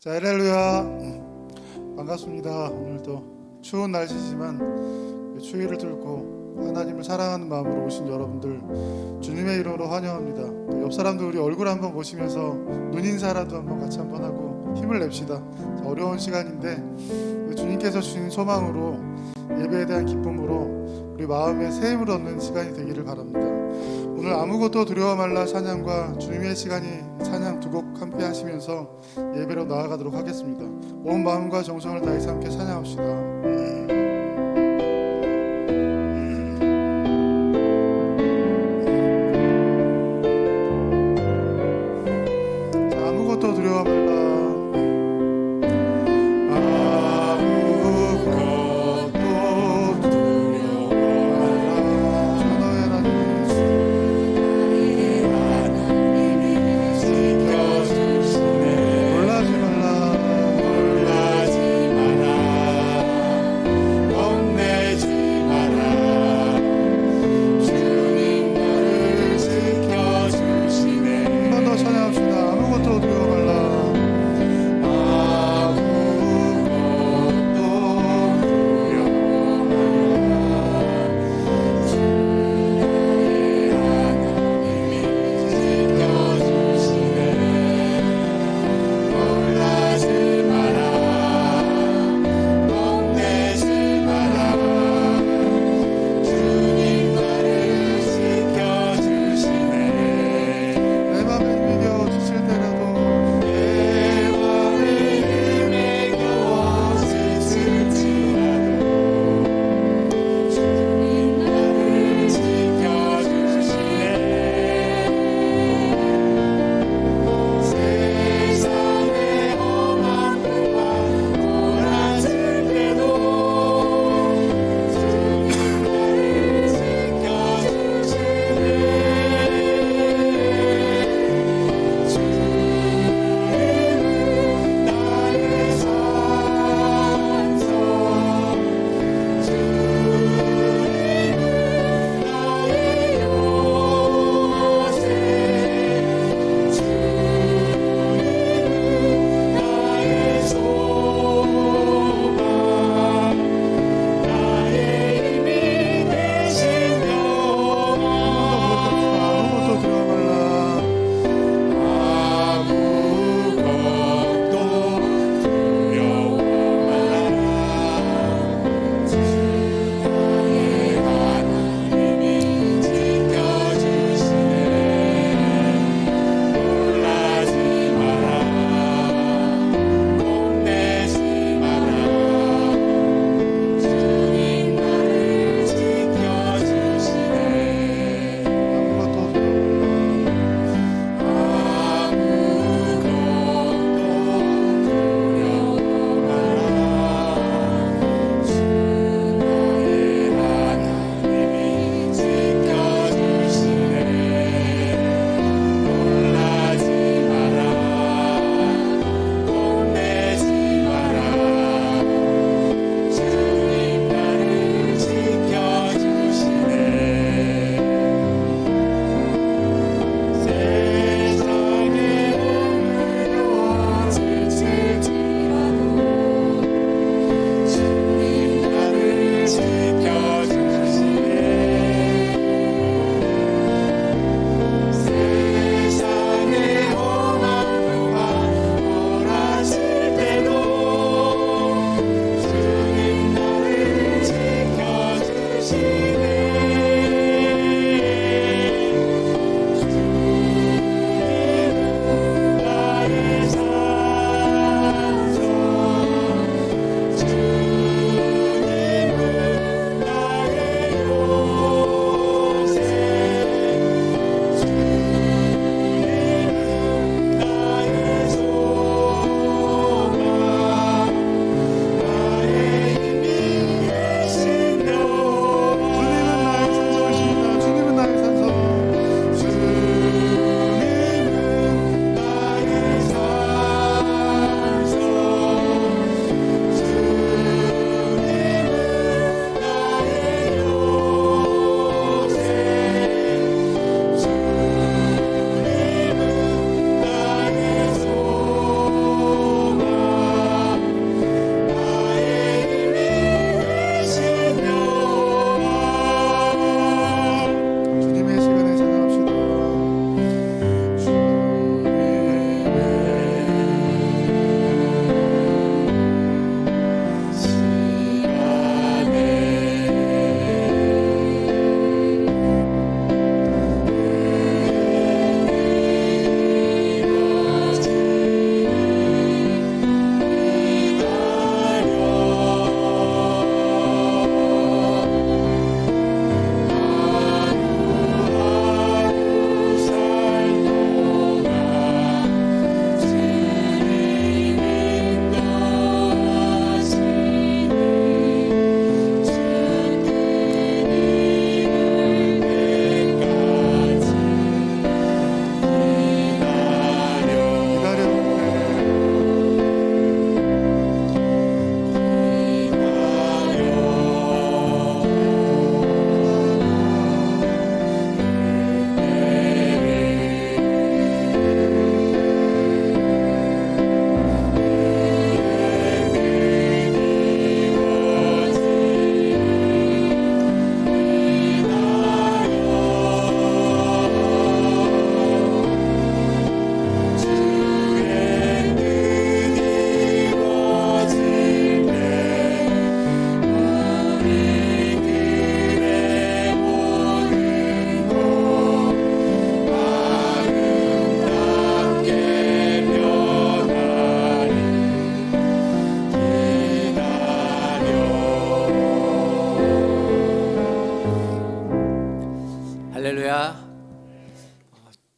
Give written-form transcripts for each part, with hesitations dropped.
자, 할렐루야. 반갑습니다. 오늘도 추운 날씨지만 추위를 뚫고 하나님을 사랑하는 마음으로 오신 여러분들 주님의 이름으로 환영합니다. 옆 사람들 우리 얼굴 한번 보시면서 눈인사라도 한번 같이 한번 하고 힘을 냅시다. 자, 어려운 시간인데 주님께서 주신 소망으로 예배에 대한 기쁨으로 우리 마음에 새 힘을 얻는 시간이 되기를 바랍니다. 오늘 아무것도 두려워 말라 찬양과 주님의 시간이 찬양 두 곡 함께 하시면서 예배로 나아가도록 하겠습니다. 온 마음과 정성을 다해서 함께 찬양합시다. 자, 아무것도 두려워 말라. 아무것도 두려워 말라.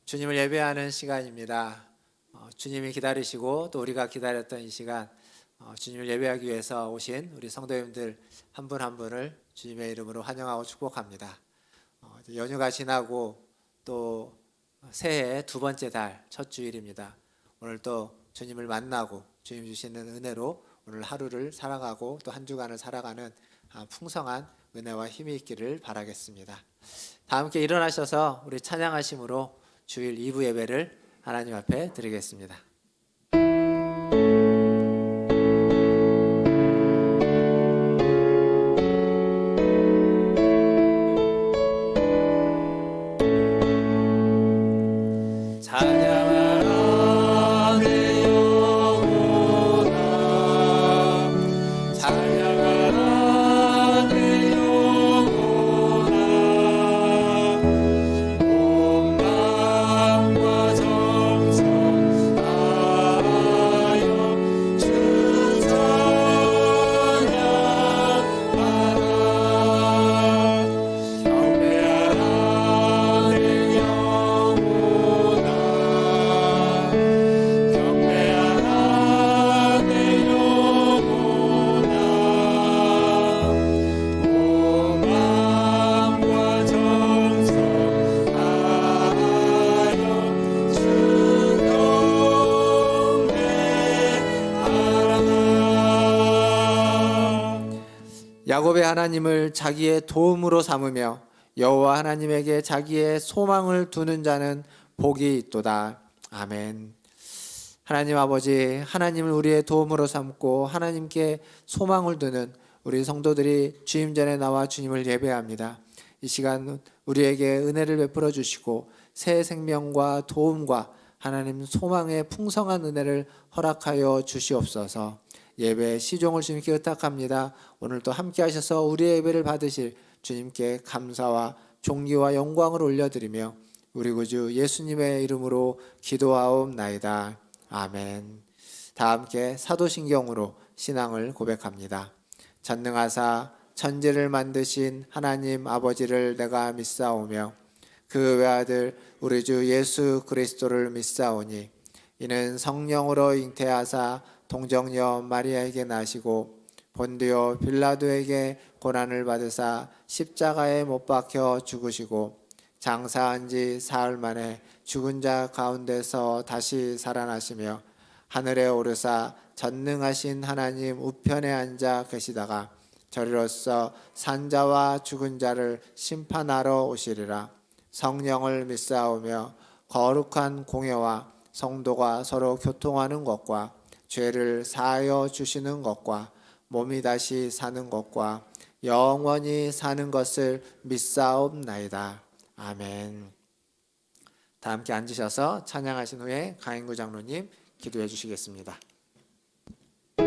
주님을 예배하는 시간입니다. 주님이 기다리시고 또 우리가 기다렸던 이 시간, 주님을 예배하기 위해서 오신 우리 성도님들 한 분 한 분을 주님의 이름으로 환영하고 축복합니다. 연휴가 지나고 또 새해 두 번째 달 첫 주일입니다. 오늘 또 주님을 만나고 주님 주시는 은혜로 오늘 하루를 살아가고 또 한 주간을 살아가는 풍성한 은혜와 힘이 있기를 바라겠습니다. 다 함께 일어나셔서 우리 찬양하심으로 주일 2부 예배를 하나님 앞에 드리겠습니다. 찬양하라 내 영혼아, 찬양하라 내 영혼아, 온 마음과 정성 다하여 주 찬양하라. 경배하라 내 영혼아, 경배하라 내 영혼아, 온 마음과 정성 다하여 주 경배하라. 야곱의 하나님을 자기의 도움으로 삼으며 여호와 하나님에게 자기의 소망을 두는 자는 복이 있도다. 아멘. 하나님 아버지, 하나님을 우리의 도움으로 삼고 하나님께 소망을 두는 우리 성도들이 주임 전에 나와 주님을 예배합니다. 이 시간 우리에게 은혜를 베풀어 주시고 새 생명과 도움과 하나님 소망의 풍성한 은혜를 허락하여 주시옵소서. 예배 시종을 주님께 의탁합니다. 오늘도 함께 하셔서 우리의 예배를 받으실 주님께 감사와 존귀와 영광을 올려드리며 우리 구주 예수님의 이름으로 기도하옵나이다. 아멘. 다 함께 사도신경으로 신앙을 고백합니다. 전능하사 천지를 만드신 하나님 아버지를 내가 믿사오며 그 외아들 우리 주 예수 그리스도를 믿사오니 이는 성령으로 잉태하사 동정녀 마리아에게 나시고 본디오 빌라도에게 고난을 받으사 십자가에 못 박혀 죽으시고 장사한 지 사흘 만에 죽은 자 가운데서 다시 살아나시며 하늘에 오르사 전능하신 하나님 우편에 앉아 계시다가 저리로서 산자와 죽은 자를 심판하러 오시리라. 성령을 믿사오며 거룩한 공예와 성도가 서로 교통하는 것과 죄를 사하여 주시는 것과 몸이 다시 사는 것과 영원히 사는 것을 믿사옵나이다. 아멘. 다 함께 앉으셔서 찬양하신 후에 강인구 장로님 기도해 주시겠습니다. 그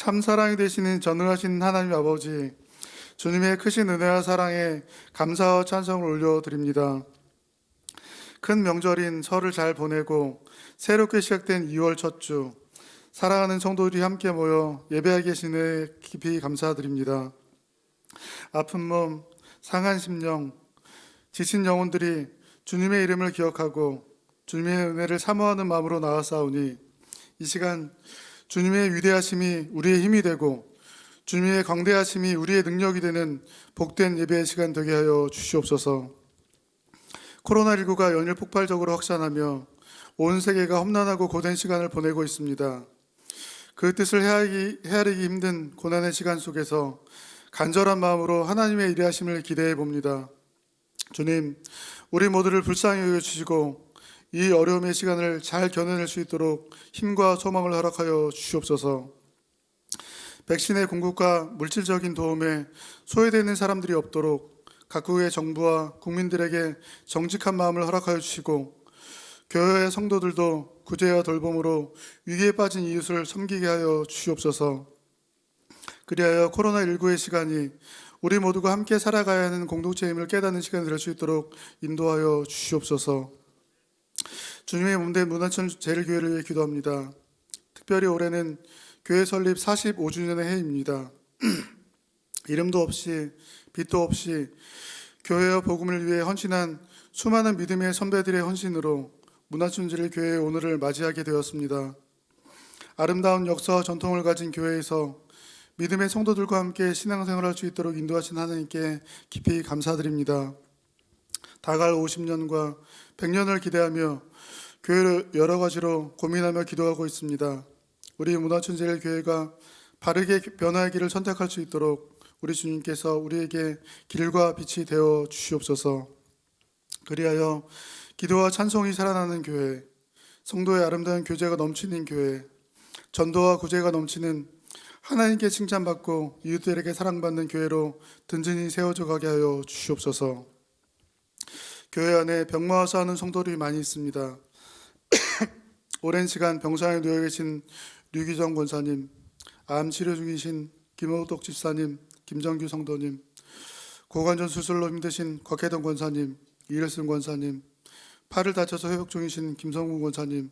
참 사랑이 되시는 전능하신 하나님 아버지, 주님의 크신 은혜와 사랑에 감사와 찬송을 올려드립니다. 큰 명절인 설을 잘 보내고 새롭게 시작된 2월 첫 주, 사랑하는 성도들이 함께 모여 예배하게 계시네 깊이 감사드립니다. 아픈 몸, 상한 심령, 지친 영혼들이 주님의 이름을 기억하고 주님의 은혜를 사모하는 마음으로 나아싸우니 이 시간 주님의 위대하심이 우리의 힘이 되고 주님의 광대하심이 우리의 능력이 되는 복된 예배의 시간 되게 하여 주시옵소서. 코로나19가 연일 폭발적으로 확산하며 온 세계가 험난하고 고된 시간을 보내고 있습니다. 그 뜻을 헤아리기 힘든 고난의 시간 속에서 간절한 마음으로 하나님의 일하심을 기대해 봅니다. 주님, 우리 모두를 불쌍히 여겨주시고 이 어려움의 시간을 잘 견뎌낼 수 있도록 힘과 소망을 허락하여 주시옵소서. 백신의 공급과 물질적인 도움에 소외되는 사람들이 없도록 각국의 정부와 국민들에게 정직한 마음을 허락하여 주시고 교회의 성도들도 구제와 돌봄으로 위기에 빠진 이웃을 섬기게 하여 주시옵소서. 그리하여 코로나19의 시간이 우리 모두가 함께 살아가야 하는 공동체임을 깨닫는 시간이 될 수 있도록 인도하여 주시옵소서. 주님의 몸된 문화천 제일교회를 위해 기도합니다. 특별히 올해는 교회 설립 45주년의 해입니다. 이름도 없이 빛도 없이 교회와 복음을 위해 헌신한 수많은 믿음의 선배들의 헌신으로 문화천지를 교회의 오늘을 맞이하게 되었습니다. 아름다운 역사와 전통을 가진 교회에서 믿음의 성도들과 함께 신앙생활할 수 있도록 인도하신 하나님께 깊이 감사드립니다. 다가올 50년과 100년을 기대하며 교회를 여러 가지로 고민하며 기도하고 있습니다. 우리 문화천지를 교회가 바르게 변화의 길을 선택할 수 있도록 우리 주님께서 우리에게 길과 빛이 되어 주시옵소서. 그리하여 기도와 찬송이 살아나는 교회, 성도의 아름다운 교제가 넘치는 교회, 전도와 구제가 넘치는 하나님께 칭찬받고 이웃들에게 사랑받는 교회로 든든히 세워져 가게 하여 주시옵소서. 교회 안에 병마와 싸우는 성도들이 많이 있습니다. 오랜 시간 병상에 누워 계신 류기정 권사님, 암 치료 중이신 김호덕 집사님, 김정규 성도님, 고관절 수술로 힘드신 곽혜동 권사님, 이일승 권사님, 팔을 다쳐서 회복 중이신 김성군 권사님,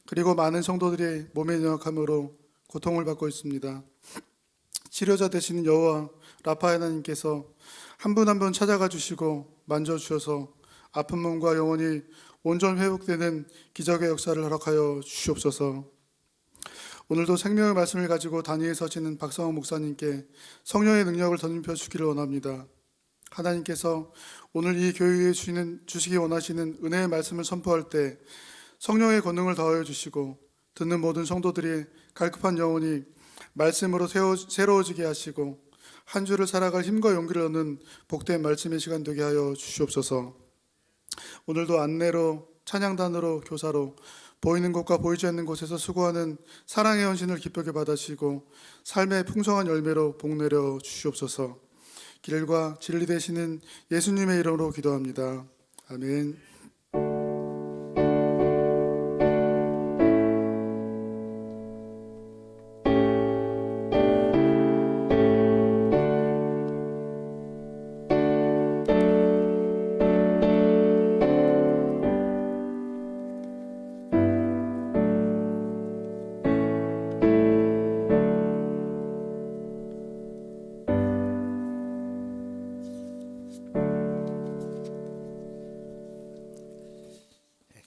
그리고 많은 성도들이 몸의 연약함으로 고통을 받고 있습니다. 치료자 되시는 여호와 라파 하나님께서 한 분 한 분 찾아가 주시고 만져주셔서 아픈 몸과 영혼이 온전 회복되는 기적의 역사를 허락하여 주시옵소서. 오늘도 생명의 말씀을 가지고 단위에 서시는 박성호 목사님께 성령의 능력을 덧입혀 주기를 원합니다. 하나님께서 오늘 이 교회에 주시기 원하시는 은혜의 말씀을 선포할 때 성령의 권능을 더하여 주시고 듣는 모든 성도들이 갈급한 영혼이 말씀으로 새로워지게 하시고 한 주를 살아갈 힘과 용기를 얻는 복된 말씀의 시간 되게 하여 주시옵소서. 오늘도 안내로, 찬양단으로, 교사로 보이는 곳과 보이지 않는 곳에서 수고하는 사랑의 헌신을 기쁘게 받으시고 삶의 풍성한 열매로 복내려 주시옵소서. 길과 진리 되시는 예수님의 이름으로 기도합니다. 아멘.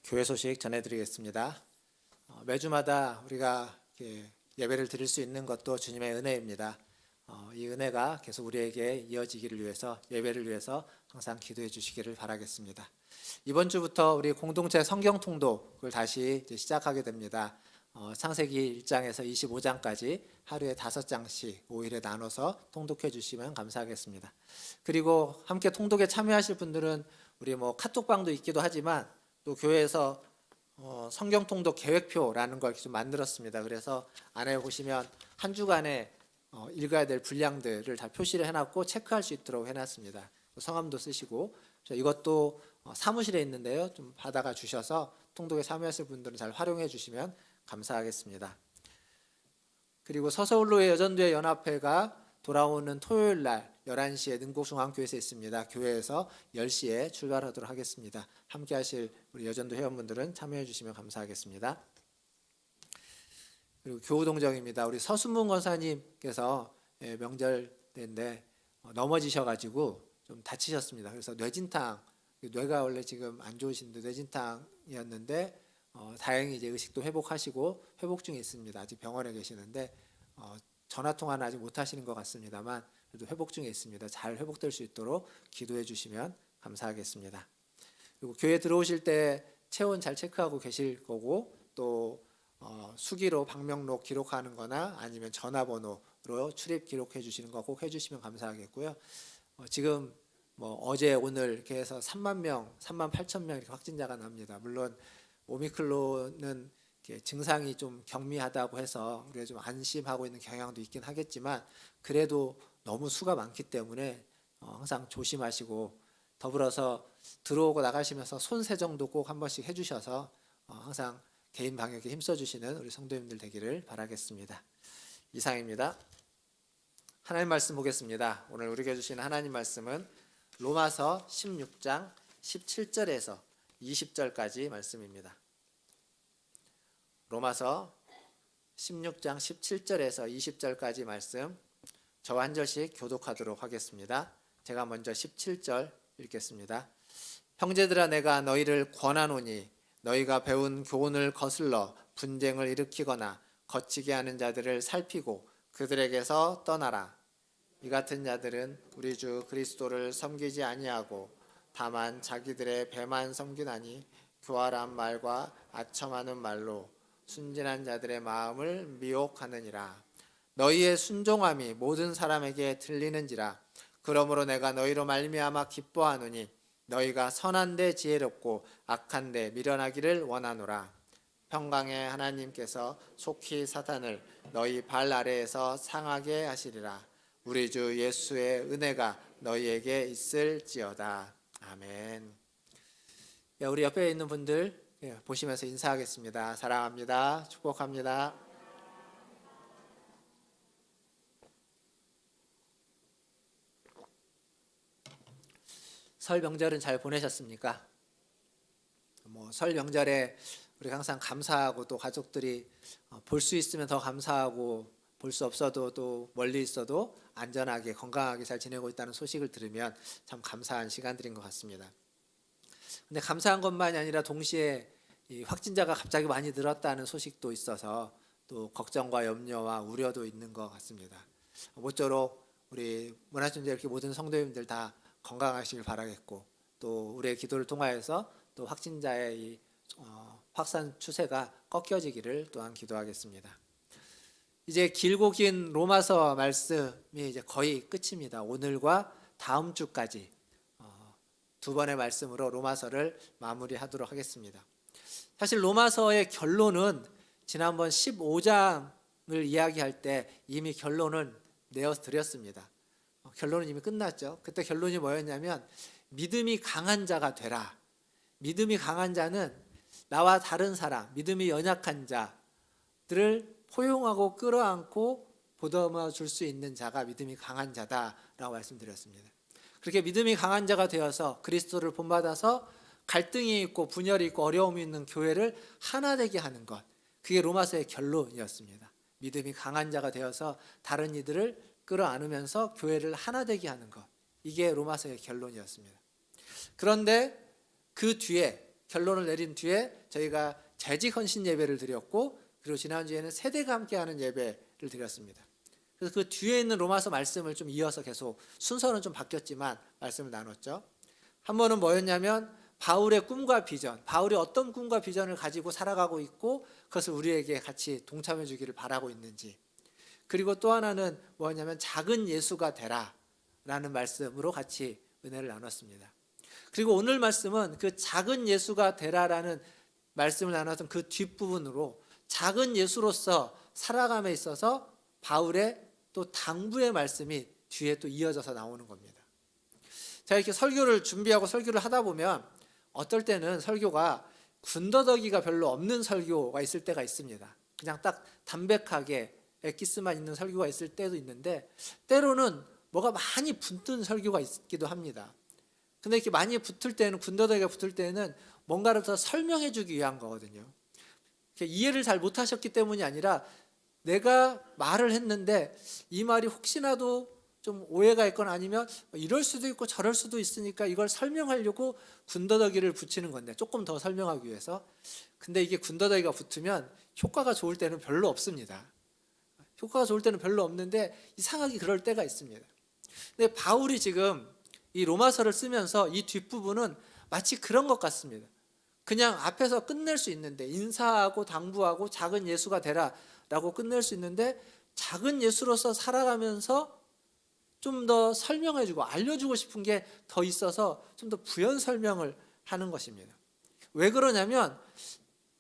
교회 소식 전해드리겠습니다. 매주마다 우리가 예배를 드릴 수 있는 것도 주님의 은혜입니다. 이 은혜가 계속 우리에게 이어지기를 위해서 예배를 위해서 항상 기도해 주시기를 바라겠습니다. 이번 주부터 우리 공동체 성경 통독을 다시 시작하게 됩니다. 창세기 1장에서 25장까지 하루에 5장씩 5일에 나눠서 통독해 주시면 감사하겠습니다. 그리고 함께 통독에 참여하실 분들은 우리 카톡방도 있기도 하지만 또 교회에서 성경 통독 계획표라는 걸 좀 만들었습니다. 그래서 안에 보시면 한 주간에 읽어야 될 분량들을 다 표시를 해놨고 체크할 수 있도록 해놨습니다. 성함도 쓰시고 이것도 사무실에 있는데요. 좀 받아가 주셔서 통독에 참여하실 분들은 잘 활용해 주시면 감사하겠습니다. 그리고 서서울로의 여전도의 연합회가 돌아오는 토요일 날 11시에 능곡중앙교회에서 있습니다. 교회에서 10시에 출발하도록 하겠습니다. 함께 하실 우리 여전도 회원분들은 참여해 주시면 감사하겠습니다. 그리고 교우동정입니다. 우리 서순문 권사님께서 명절 때인데 넘어지셔가지고 좀 다치셨습니다. 그래서 뇌진탕, 뇌가 원래 지금 안 좋으신데 뇌진탕이었는데 다행히 이제 의식도 회복하시고 회복 중에 있습니다. 아직 병원에 계시는데 전화 통화는 아직 못 하시는 것 같습니다만 그래도 회복 중에 있습니다. 잘 회복될 수 있도록 기도해 주시면 감사하겠습니다. 그리고 교회 들어오실 때 체온 잘 체크하고 계실 거고 또 수기로 방명록 기록하는 거나 아니면 전화번호로 출입 기록해 주시는 거 꼭 해주시면 감사하겠고요. 지금 뭐 어제 오늘 이렇게 해서 3만 명, 3만 8천 명 이렇게 확진자가 납니다. 물론 오미클론은 증상이 좀 경미하다고 해서 우리가 좀 안심하고 있는 경향도 있긴 하겠지만 그래도 너무 수가 많기 때문에 항상 조심하시고 더불어서 들어오고 나가시면서 손 세정도 꼭 한 번씩 해주셔서 항상 개인 방역에 힘써주시는 우리 성도님들 되기를 바라겠습니다. 이상입니다. 하나님 말씀 보겠습니다. 오늘 우리에게 주시는 하나님 말씀은 로마서 16장 17절에서 20절까지 말씀입니다. 로마서 16장 17절에서 20절까지 말씀 저와 한 절씩 교독하도록 하겠습니다. 제가 먼저 17절 읽겠습니다. 형제들아 내가 너희를 권하노니 너희가 배운 교훈을 거슬러 분쟁을 일으키거나 거치게 하는 자들을 살피고 그들에게서 떠나라. 이 같은 자들은 우리 주 그리스도를 섬기지 아니하고 다만 자기들의 배만 섬기나니 교활한 말과 아첨하는 말로 순진한 자들의 마음을 미혹하느니라. 너희의 순종함이 모든 사람에게 들리는지라. 그러므로 내가 너희로 말미암아 기뻐하노니 너희가 선한데 지혜롭고 악한데 미련하기를 원하노라. 평강의 하나님께서 속히 사탄을 너희 발 아래에서 상하게 하시리라. 우리 주 예수의 은혜가 너희에게 있을지어다. 아멘. 우리 옆에 있는 분들 보시면서 인사하겠습니다. 사랑합니다. 축복합니다. 설 명절은 잘 보내셨습니까? 설 명절에 우리 항상 감사하고 또 가족들이 볼 수 있으면 더 감사하고 볼 수 없어도 또 멀리 있어도 안전하게 건강하게 잘 지내고 있다는 소식을 들으면 참 감사한 시간들인 것 같습니다. 근데 감사한 것만이 아니라 동시에 이 확진자가 갑자기 많이 늘었다는 소식도 있어서 또 걱정과 염려와 우려도 있는 것 같습니다. 모쪼록 우리 문화촌제 이렇게 모든 성도님들 다 건강하시길 바라겠고 또 우리의 기도를 통하여서 또 확진자의 이 확산 추세가 꺾여지기를 또한 기도하겠습니다. 이제 길고 긴 로마서 말씀이 이제 거의 끝입니다. 오늘과 다음 주까지 두 번의 말씀으로 로마서를 마무리하도록 하겠습니다. 사실 로마서의 결론은 지난번 15장을 이야기할 때 이미 결론을 내어드렸습니다. 결론은 이미 끝났죠. 그때 결론이 뭐였냐면 믿음이 강한 자가 되라. 믿음이 강한 자는 나와 다른 사람, 믿음이 연약한 자들을 포용하고 끌어안고 보듬어 줄 수 있는 자가 믿음이 강한 자다라고 말씀드렸습니다. 그렇게 믿음이 강한 자가 되어서 그리스도를 본받아서 갈등이 있고 분열이 있고 어려움이 있는 교회를 하나 되게 하는 것, 그게 로마서의 결론이었습니다. 믿음이 강한 자가 되어서 다른 이들을 끌어안으면서 교회를 하나 되게 하는 것, 이게 로마서의 결론이었습니다. 그런데 그 뒤에 결론을 내린 뒤에 저희가 재직 헌신 예배를 드렸고 그리고 지난주에는 세대가 함께하는 예배를 드렸습니다. 그래서 그 뒤에 있는 로마서 말씀을 좀 이어서 계속 순서는 좀 바뀌었지만 말씀을 나눴죠. 한 번은 뭐였냐면 바울의 꿈과 비전, 바울이 어떤 꿈과 비전을 가지고 살아가고 있고 그것을 우리에게 같이 동참해 주기를 바라고 있는지, 그리고 또 하나는 뭐였냐면 작은 예수가 되라 라는 말씀으로 같이 은혜를 나눴습니다. 그리고 오늘 말씀은 그 작은 예수가 되라라는 말씀을 나눴던 그 뒷부분으로 작은 예수로서 살아감에 있어서 바울의 또 당부의 말씀이 뒤에 또 이어져서 나오는 겁니다. 자, 이렇게 설교를 준비하고 설교를 하다 보면 어떨 때는 설교가 군더더기가 별로 없는 설교가 있을 때가 있습니다. 그냥 딱 담백하게 엑기스만 있는 설교가 있을 때도 있는데 때로는 뭐가 많이 붙은 설교가 있기도 합니다. 근데 이렇게 많이 붙을 때는 군더더기가 붙을 때는 뭔가를 더 설명해 주기 위한 거거든요. 이해를 잘 못하셨기 때문이 아니라 내가 말을 했는데 이 말이 혹시나도 좀 오해가 있거나 아니면 이럴 수도 있고 저럴 수도 있으니까 이걸 설명하려고 군더더기를 붙이는 건데 조금 더 설명하기 위해서. 근데 이게 군더더기가 붙으면 효과가 좋을 때는 별로 없습니다. 효과가 좋을 때는 별로 없는데 이상하게 그럴 때가 있습니다. 근데 바울이 지금 이 로마서를 쓰면서 이 뒷부분은 마치 그런 것 같습니다. 그냥 앞에서 끝낼 수 있는데 인사하고 당부하고 작은 예수가 되라 라고 끝낼 수 있는데 작은 예수로서 살아가면서 좀 더 설명해주고 알려주고 싶은 게 더 있어서 좀 더 부연 설명을 하는 것입니다. 왜 그러냐면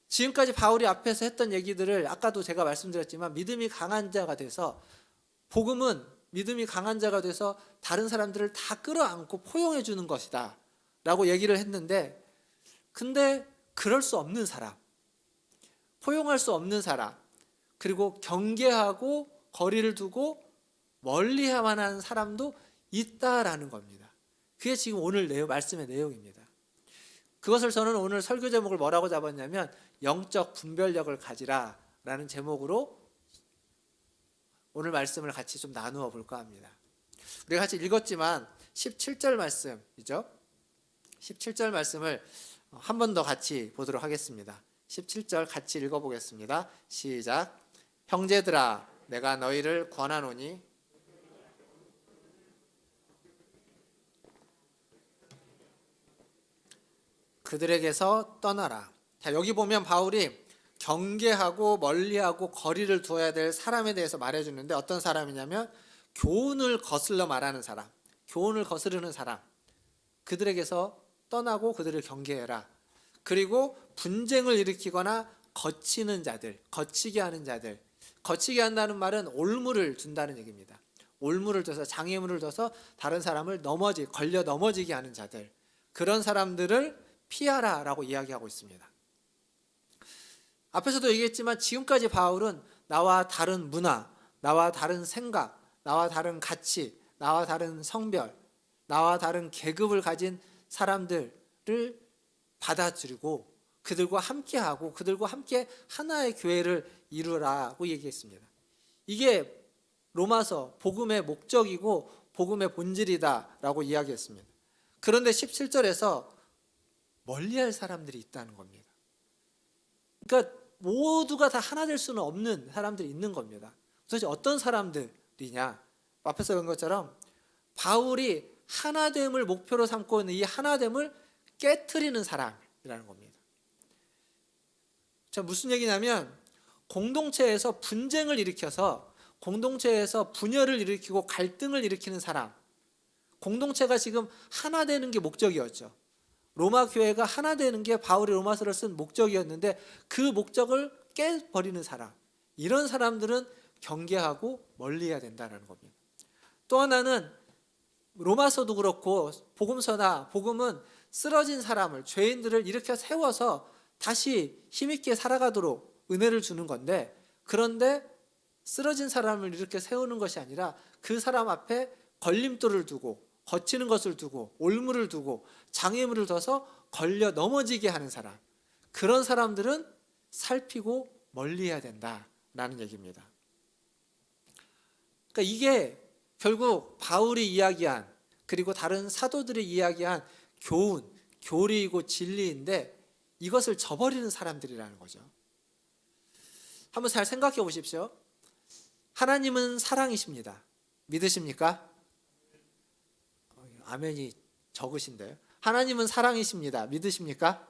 지금까지 바울이 앞에서 했던 얘기들을 아까도 제가 말씀드렸지만 믿음이 강한 자가 돼서 복음은 믿음이 강한 자가 돼서 다른 사람들을 다 끌어안고 포용해 주는 것이다 라고 얘기를 했는데 근데 그럴 수 없는 사람, 포용할 수 없는 사람, 그리고 경계하고 거리를 두고 멀리야만 하는 사람도 있다라는 겁니다. 그게 지금 오늘 말씀의 내용입니다. 그것을 저는 오늘 설교 제목을 뭐라고 잡았냐면 영적 분별력을 가지라 라는 제목으로 오늘 말씀을 같이 좀 나누어 볼까 합니다. 우리가 같이 읽었지만 17절 말씀이죠. 17절 말씀을 한 번 더 같이 보도록 하겠습니다. 17절 같이 읽어보겠습니다. 시작. 형제들아 내가 너희를 권하노니 그들에게서 떠나라. 자, 여기 보면 바울이 경계하고 멀리하고 거리를 두어야 될 사람에 대해서 말해주는데 어떤 사람이냐면 교훈을 거슬러 말하는 사람, 교훈을 거스르는 사람, 그들에게서 떠나고 그들을 경계해라. 그리고 분쟁을 일으키거나 거치는 자들, 거치게 하는 자들, 거치게 한다는 말은 올무를 준다는 얘기입니다. 올무를 둬서 장애물을 둬서 다른 사람을 걸려 넘어지게 하는 자들, 그런 사람들을 피하라라고 이야기하고 있습니다. 앞에서도 얘기했지만 지금까지 바울은 나와 다른 문화, 나와 다른 생각, 나와 다른 가치, 나와 다른 성별, 나와 다른 계급을 가진 사람들을 받아들이고 그들과 함께하고 그들과 함께 하나의 교회를 이루라고 얘기했습니다. 이게 로마서 복음의 목적이고 복음의 본질이다라고 이야기했습니다. 그런데 17절에서 멀리할 사람들이 있다는 겁니다. 그러니까 모두가 다 하나 될 수는 없는 사람들이 있는 겁니다. 도대체 어떤 사람들이냐? 앞에서 본 것처럼 바울이 하나됨을 목표로 삼고 있는 이 하나됨을 깨트리는 사람이라는 겁니다. 자, 무슨 얘기냐면 공동체에서 분쟁을 일으켜서 공동체에서 분열을 일으키고 갈등을 일으키는 사람, 공동체가 지금 하나 되는 게 목적이었죠. 로마 교회가 하나 되는 게 바울이 로마서를 쓴 목적이었는데 그 목적을 깨버리는 사람, 이런 사람들은 경계하고 멀리해야 된다는 겁니다. 또 하나는 로마서도 그렇고 복음서나 복음은 쓰러진 사람을, 죄인들을 일으켜 세워서 다시 힘있게 살아가도록 은혜를 주는 건데, 그런데 쓰러진 사람을 이렇게 세우는 것이 아니라 그 사람 앞에 걸림돌을 두고 거치는 것을 두고 올무를 두고 장애물을 둬서 걸려 넘어지게 하는 사람, 그런 사람들은 살피고 멀리해야 된다라는 얘기입니다. 그러니까 이게 결국 바울이 이야기한, 그리고 다른 사도들이 이야기한 교훈, 교리이고 진리인데 이것을 저버리는 사람들이라는 거죠. 한번 잘 생각해 보십시오. 하나님은 사랑이십니다. 믿으십니까? 아멘이 적으신데요. 하나님은 사랑이십니다. 믿으십니까?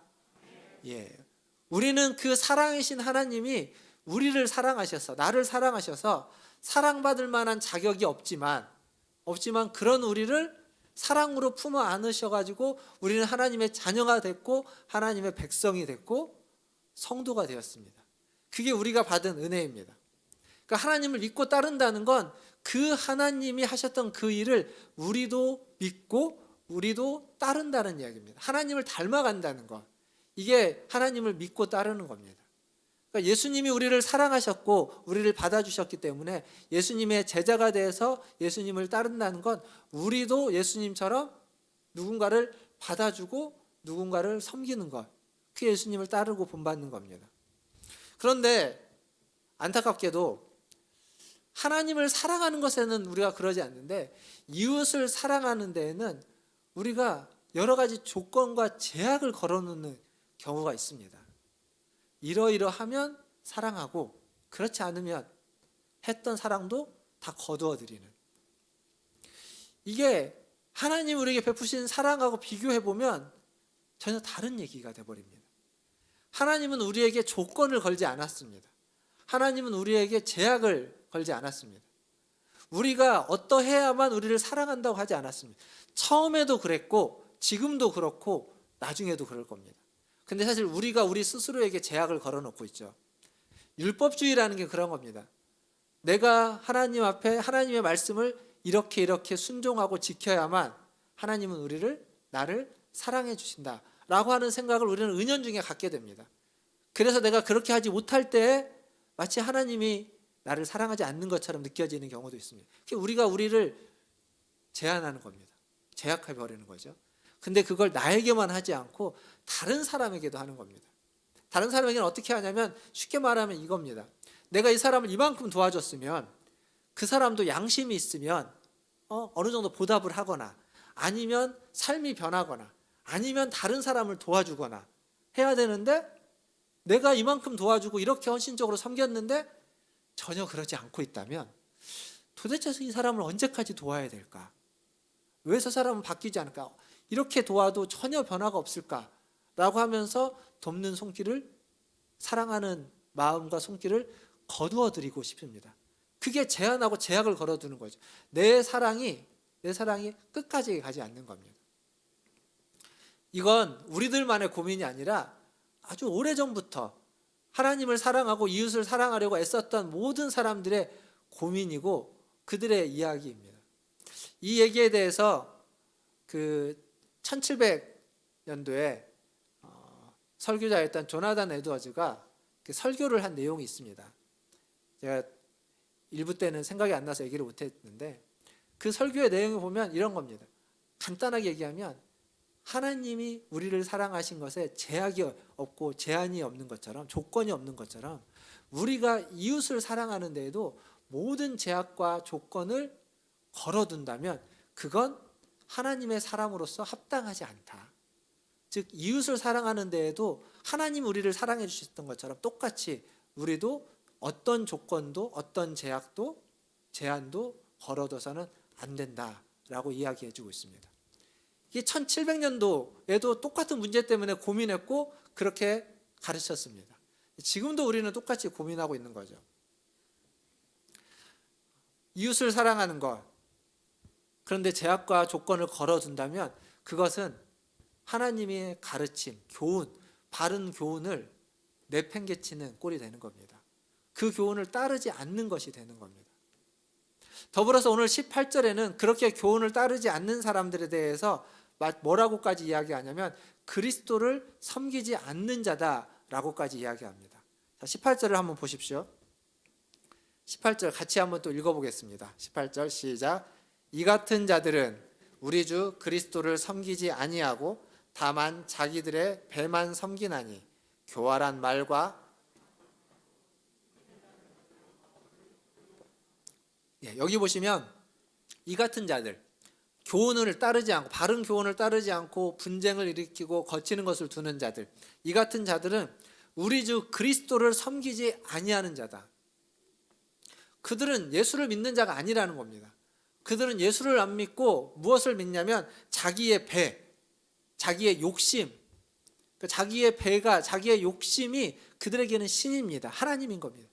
예. 우리는 그 사랑이신 하나님이 우리를 사랑하셔서, 나를 사랑하셔서 사랑받을 만한 자격이 없지만 그런 우리를 사랑으로 품어 안으셔가지고 우리는 하나님의 자녀가 됐고 하나님의 백성이 됐고 성도가 되었습니다. 그게 우리가 받은 은혜입니다. 그러니까 하나님을 믿고 따른다는 건 그 하나님이 하셨던 그 일을 우리도 믿고 우리도 따른다는 이야기입니다. 하나님을 닮아간다는 것, 이게 하나님을 믿고 따르는 겁니다. 그러니까 예수님이 우리를 사랑하셨고 우리를 받아주셨기 때문에 예수님의 제자가 돼서 예수님을 따른다는 건 우리도 예수님처럼 누군가를 받아주고 누군가를 섬기는 것, 그 예수님을 따르고 본받는 겁니다. 그런데 안타깝게도 하나님을 사랑하는 것에는 우리가 그러지 않는데 이웃을 사랑하는 데에는 우리가 여러 가지 조건과 제약을 걸어놓는 경우가 있습니다. 이러이러하면 사랑하고 그렇지 않으면 했던 사랑도 다 거두어드리는, 이게 하나님 우리에게 베푸신 사랑하고 비교해보면 전혀 다른 얘기가 돼버립니다. 하나님은 우리에게 조건을 걸지 않았습니다. 하나님은 우리에게 제약을 걸지 않았습니다. 우리가 어떠해야만 우리를 사랑한다고 하지 않았습니다. 처음에도 그랬고 지금도 그렇고 나중에도 그럴 겁니다. 근데 사실 우리가 우리 스스로에게 제약을 걸어놓고 있죠. 율법주의라는 게 그런 겁니다. 내가 하나님 앞에 하나님의 말씀을 이렇게 순종하고 지켜야만 하나님은 나를 사랑해 주신다 라고 하는 생각을 우리는 은연중에 갖게 됩니다. 그래서 내가 그렇게 하지 못할 때 마치 하나님이 나를 사랑하지 않는 것처럼 느껴지는 경우도 있습니다. 우리가 우리를 제한하는 겁니다. 제약해 버리는 거죠. 근데 그걸 나에게만 하지 않고 다른 사람에게도 하는 겁니다. 다른 사람에게는 어떻게 하냐면 쉽게 말하면 이겁니다. 내가 이 사람을 이만큼 도와줬으면 그 사람도 양심이 있으면 어느 정도 보답을 하거나 아니면 삶이 변하거나 아니면 다른 사람을 도와주거나 해야 되는데, 내가 이만큼 도와주고 이렇게 헌신적으로 섬겼는데 전혀 그러지 않고 있다면 도대체 이 사람을 언제까지 도와야 될까? 왜 저 사람은 바뀌지 않을까? 이렇게 도와도 전혀 변화가 없을까? 라고 하면서 돕는 손길을, 사랑하는 마음과 손길을 거두어드리고 싶습니다. 그게 제한하고 제약을 걸어두는 거죠. 내 사랑이 끝까지 가지 않는 겁니다. 이건 우리들만의 고민이 아니라 아주 오래전부터 하나님을 사랑하고 이웃을 사랑하려고 애썼던 모든 사람들의 고민이고 그들의 이야기입니다. 이 얘기에 대해서 그 1700년도에 설교자였던 조나단 에드워즈가 그 설교를 한 내용이 있습니다. 제가 일부 때는 생각이 안 나서 얘기를 못했는데 그 설교의 내용을 보면 이런 겁니다. 간단하게 얘기하면 하나님이 우리를 사랑하신 것에 제약이 없고 제한이 없는 것처럼, 조건이 없는 것처럼 우리가 이웃을 사랑하는 데에도 모든 제약과 조건을 걸어둔다면 그건 하나님의 사람으로서 합당하지 않다. 즉 이웃을 사랑하는 데에도 하나님 우리를 사랑해 주셨던 것처럼 똑같이 우리도 어떤 조건도 어떤 제한도 걸어둬서는 안 된다라고 이야기해 주고 있습니다. 이게 1700년도에도 똑같은 문제 때문에 고민했고 그렇게 가르쳤습니다. 지금도 우리는 똑같이 고민하고 있는 거죠. 이웃을 사랑하는 것, 그런데 제약과 조건을 걸어둔다면 그것은 하나님의 가르침, 교훈, 바른 교훈을 내팽개치는 꼴이 되는 겁니다. 그 교훈을 따르지 않는 것이 되는 겁니다. 더불어서 오늘 18절에는 그렇게 교훈을 따르지 않는 사람들에 대해서 뭐라고까지 이야기하냐면 그리스도를 섬기지 않는 자다라고까지 이야기합니다. 자, 18절을 한번 보십시오. 18절 같이 한번 또 읽어보겠습니다. 18절 시작. 이 같은 자들은 우리 주 그리스도를 섬기지 아니하고 다만 자기들의 배만 섬기나니 교활한 말과 여기 보시면 이 같은 자들, 교훈을 따르지 않고 바른 교훈을 따르지 않고 분쟁을 일으키고 거치는 것을 두는 자들, 이 같은 자들은 우리 주 그리스도를 섬기지 아니하는 자다. 그들은 예수를 믿는 자가 아니라는 겁니다. 그들은 예수를 안 믿고 무엇을 믿냐면 자기의 배, 자기의 욕심, 자기의 배가, 자기의 욕심이 그들에게는 신입니다. 하나님인 겁니다.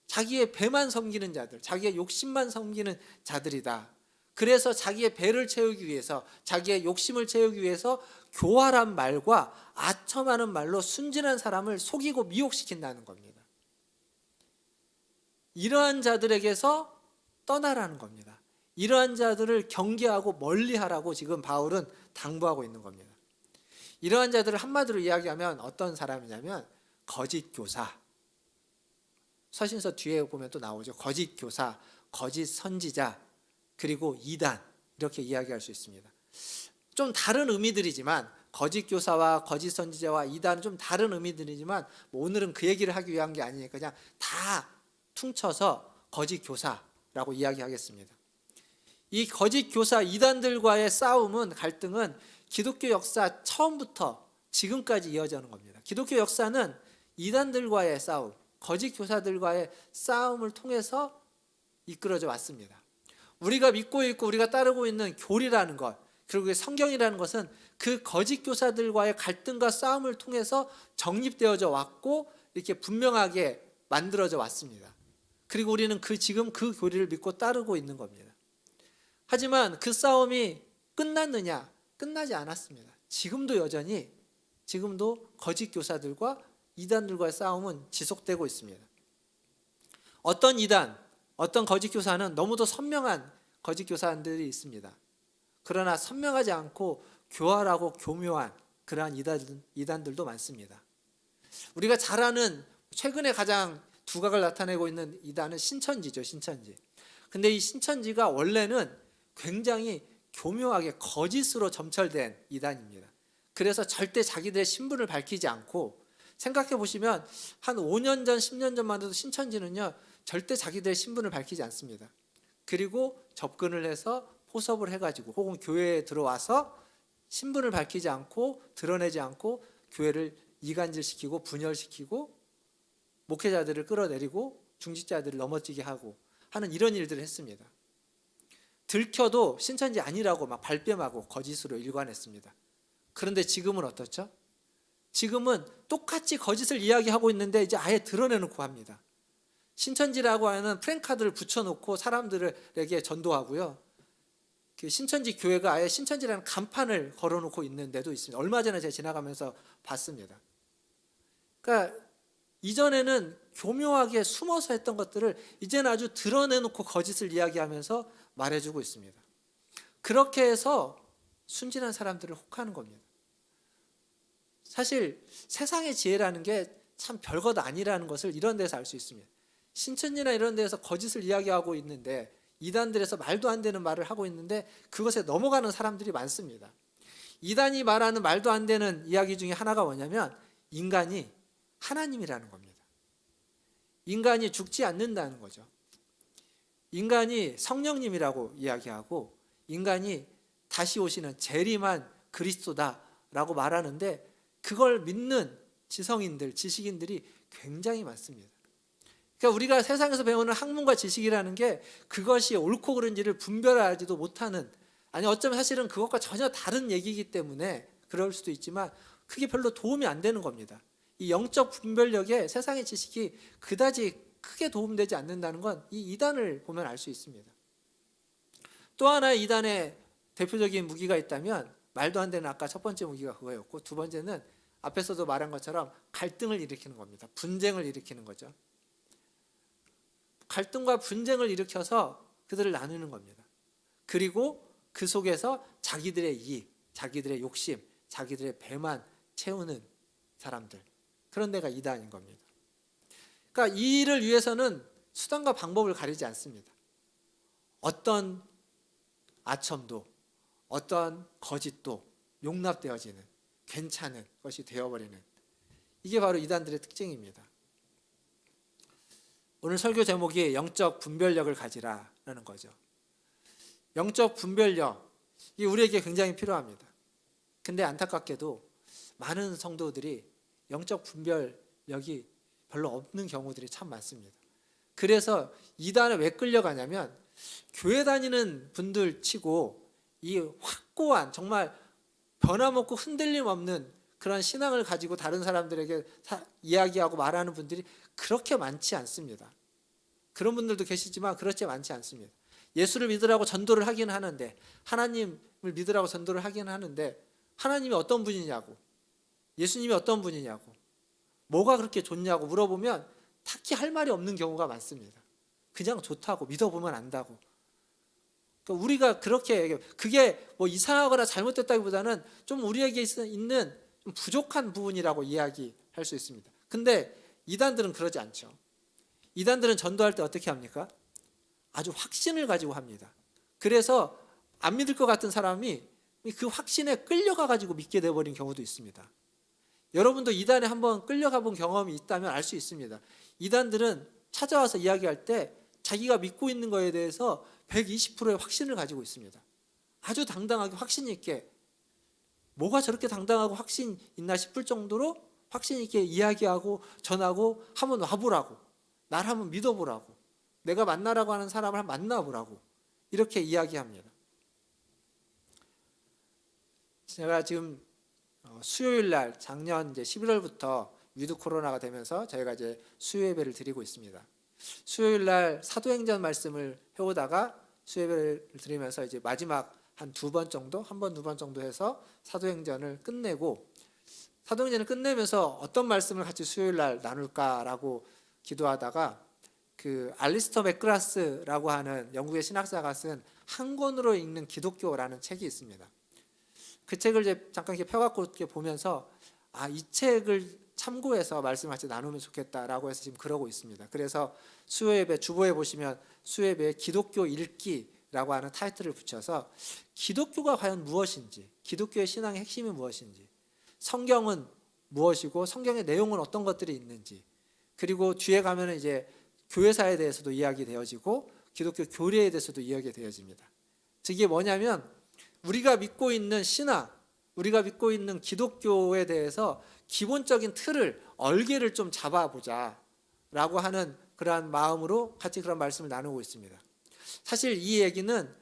자기의 배만 섬기는 자들, 자기의 욕심만 섬기는 자들이다. 그래서 자기의 배를 채우기 위해서, 자기의 욕심을 채우기 위해서 교활한 말과 아첨하는 말로 순진한 사람을 속이고 미혹시킨다는 겁니다. 이러한 자들에게서 떠나라는 겁니다. 이러한 자들을 경계하고 멀리하라고 지금 바울은 당부하고 있는 겁니다. 이러한 자들을 한마디로 이야기하면 어떤 사람이냐면 거짓 교사, 서신서 뒤에 보면 또 나오죠. 거짓 교사, 거짓 선지자, 그리고 이단, 이렇게 이야기할 수 있습니다. 좀 다른 의미들이지만, 거짓 교사와 거짓 선지자와 이단은 좀 다른 의미들이지만, 뭐 오늘은 그 얘기를 하기 위한 게 아니니까 그냥 다 퉁쳐서 거짓 교사라고 이야기하겠습니다. 이 거짓 교사 이단들과의 싸움은, 갈등은 기독교 역사 처음부터 지금까지 이어지는 겁니다. 기독교 역사는 이단들과의 싸움, 거짓 교사들과의 싸움을 통해서 이끌어져 왔습니다. 우리가 믿고 있고 우리가 따르고 있는 교리라는 것, 그리고 성경이라는 것은 그 거짓 교사들과의 갈등과 싸움을 통해서 정립되어져 왔고 이렇게 분명하게 만들어져 왔습니다. 그리고 우리는 지금 그 교리를 믿고 따르고 있는 겁니다. 하지만 그 싸움이 끝났느냐? 끝나지 않았습니다. 지금도 거짓 교사들과 이단들과의 싸움은 지속되고 있습니다. 어떤 이단, 어떤 거짓 교사는 너무도 선명한 거짓 교사들이 있습니다. 그러나 선명하지 않고 교활하고 교묘한 그러한 이단들도 많습니다. 우리가 잘 아는 최근에 가장 두각을 나타내고 있는 이단은 신천지죠. 신천지. 근데 이 신천지가 원래는 굉장히 교묘하게 거짓으로 점철된 이단입니다. 그래서 절대 자기들의 신분을 밝히지 않고, 생각해 보시면 한 5년 전, 10년 전만 해도 신천지는요, 절대 자기들의 신분을 밝히지 않습니다. 그리고 접근을 해서 포섭을 해가지고 혹은 교회에 들어와서 신분을 밝히지 않고 드러내지 않고 교회를 이간질시키고 분열시키고 목회자들을 끌어내리고 중직자들을 넘어지게 하고 하는 이런 일들을 했습니다. 들켜도 신천지 아니라고 막 발뺌하고 거짓으로 일관했습니다. 그런데 지금은 어떻죠? 지금은 똑같이 거짓을 이야기하고 있는데 이제 아예 드러내놓고 합니다. 신천지라고 하는 프랭카드를 붙여놓고 사람들에게 전도하고요. 그 신천지 교회가 아예 신천지라는 간판을 걸어놓고 있는 데도 있습니다. 얼마 전에 제가 지나가면서 봤습니다. 그러니까 이전에는 교묘하게 숨어서 했던 것들을 이제는 아주 드러내놓고 거짓을 이야기하면서 말해주고 있습니다. 그렇게 해서 순진한 사람들을 혹하는 겁니다. 사실 세상의 지혜라는 게 참 별것 아니라는 것을 이런 데서 알 수 있습니다. 신천지나 이런 데서 거짓을 이야기하고 있는데, 이단들에서 말도 안 되는 말을 하고 있는데 그것에 넘어가는 사람들이 많습니다. 이단이 말하는 말도 안 되는 이야기 중에 하나가 뭐냐면, 인간이 하나님이라는 겁니다. 인간이 죽지 않는다는 거죠. 인간이 성령님이라고 이야기하고, 인간이 다시 오시는 재림한 그리스도다라고 말하는데, 그걸 믿는 지성인들, 지식인들이 굉장히 많습니다. 그러니까 우리가 세상에서 배우는 학문과 지식이라는 게 그것이 옳고 그른지를 분별하지도 못하는, 아니 어쩌면 사실은 그것과 전혀 다른 얘기이기 때문에 그럴 수도 있지만 그게 별로 도움이 안 되는 겁니다. 이 영적 분별력에 세상의 지식이 그다지 크게 도움되지 않는다는 건 이 이단을 보면 알 수 있습니다. 또 하나의 이단의 대표적인 무기가 있다면, 말도 안 되는 아까 첫 번째 무기가 그거였고, 두 번째는 앞에서도 말한 것처럼 갈등을 일으키는 겁니다. 분쟁을 일으키는 거죠. 갈등과 분쟁을 일으켜서 그들을 나누는 겁니다. 그리고 그 속에서 자기들의 이익, 자기들의 욕심, 자기들의 배만 채우는 사람들, 그런 데가 이단인 겁니다. 그러니까 이 일을 위해서는 수단과 방법을 가리지 않습니다. 어떤 아첨도, 어떤 거짓도 용납되어지는, 괜찮은 것이 되어버리는, 이게 바로 이단들의 특징입니다. 오늘 설교 제목이 영적 분별력을 가지라라는 거죠. 영적 분별력, 이게 우리에게 굉장히 필요합니다. 근데 안타깝게도 많은 성도들이 영적 분별력이 별로 없는 경우들이 참 많습니다. 그래서 이단에 왜 끌려가냐면, 교회 다니는 분들 치고 이 확고한, 정말 변함없고 흔들림 없는 그런 신앙을 가지고 다른 사람들에게 이야기하고 말하는 분들이 그렇게 많지 않습니다. 그런 분들도 계시지만 그렇지 많지 않습니다. 예수를 믿으라고 전도를 하긴 하는데, 하나님을 믿으라고 전도를 하긴 하는데, 하나님이 어떤 분이냐고, 예수님이 어떤 분이냐고, 뭐가 그렇게 좋냐고 물어보면 딱히 할 말이 없는 경우가 많습니다. 그냥 좋다고, 믿어보면 안다고. 그러니까 우리가 그렇게, 그게 뭐 이상하거나 잘못됐다기보다는 좀 우리에게 있는 좀 부족한 부분이라고 이야기할 수 있습니다. 근데 이단들은 그러지 않죠. 이단들은 전도할 때 어떻게 합니까? 아주 확신을 가지고 합니다. 그래서 안 믿을 것 같은 사람이 그 확신에 끌려가 가지고 믿게 되어버린 경우도 있습니다. 여러분도 이단에 한번 끌려가 본 경험이 있다면 알 수 있습니다. 이단들은 찾아와서 이야기할 때 자기가 믿고 있는 거에 대해서 120%의 확신을 가지고 있습니다. 아주 당당하게 확신 있게, 뭐가 저렇게 당당하고 확신 있나 싶을 정도로 확신 있게 이야기하고 전하고, 한번 와보라고, 날 한번 믿어보라고, 내가 만나라고 하는 사람을 한번 만나보라고, 이렇게 이야기합니다. 제가 지금 수요일 날 작년 이제 11월부터 위드 코로나가 되면서 저희가 이제 수요 예배를 드리고 있습니다. 수요일 날 사도행전 말씀을 해오다가 수요 예배를 드리면서 이제 마지막 한 두 번 정도, 한 번 두 번 정도 해서 사도행전을 끝내고, 사도행전을 끝내면서 어떤 말씀을 같이 수요일 날 나눌까라고 기도하다가 그 알리스터 맥그라스라고 하는 영국의 신학자가 쓴 한 권으로 읽는 기독교라는 책이 있습니다. 그 책을 이제 잠깐 이렇게 펴갖고 이렇게 보면서 이 책을 참고해서 말씀을 같이 나누면 좋겠다라고 해서 지금 그러고 있습니다. 그래서 수요예배 주보에 보시면 수요예배 기독교 읽기라고 하는 타이틀을 붙여서 기독교가 과연 무엇인지, 기독교의 신앙의 핵심이 무엇인지, 성경은 무엇이고 성경의 내용은 어떤 것들이 있는지, 그리고 뒤에 가면은 이제 교회사에 대해서도 이야기되어지고 기독교 교리에 대해서도 이야기되어집니다. 즉 이게 뭐냐면 우리가 믿고 있는 신앙, 우리가 믿고 있는 기독교에 대해서 기본적인 틀을, 얼개를 좀 잡아보자 라고 하는 그러한 마음으로 같이 그런 말씀을 나누고 있습니다. 사실 이 얘기는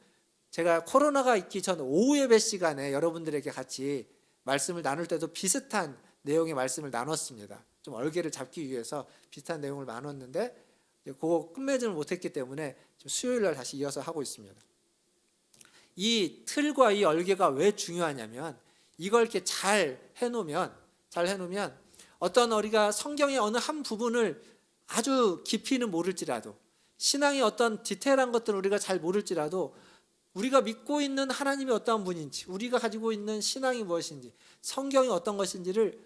제가 코로나가 있기 전 오후 예배 시간에 여러분들에게 같이 말씀을 나눌 때도 비슷한 내용의 말씀을 나눴습니다. 좀 얼개를 잡기 위해서 비슷한 내용을 나눴는데 그거 끝맺음을 못했기 때문에 지금 수요일 날 다시 이어서 하고 있습니다. 이 틀과 이 얼개가 왜 중요하냐면 이걸 이렇게 잘 해놓으면 어떤 우리가 성경의 어느 한 부분을 아주 깊이는 모를지라도, 신앙의 어떤 디테일한 것들을 우리가 잘 모를지라도 우리가 믿고 있는 하나님이 어떤 분인지, 우리가 가지고 있는 신앙이 무엇인지, 성경이 어떤 것인지를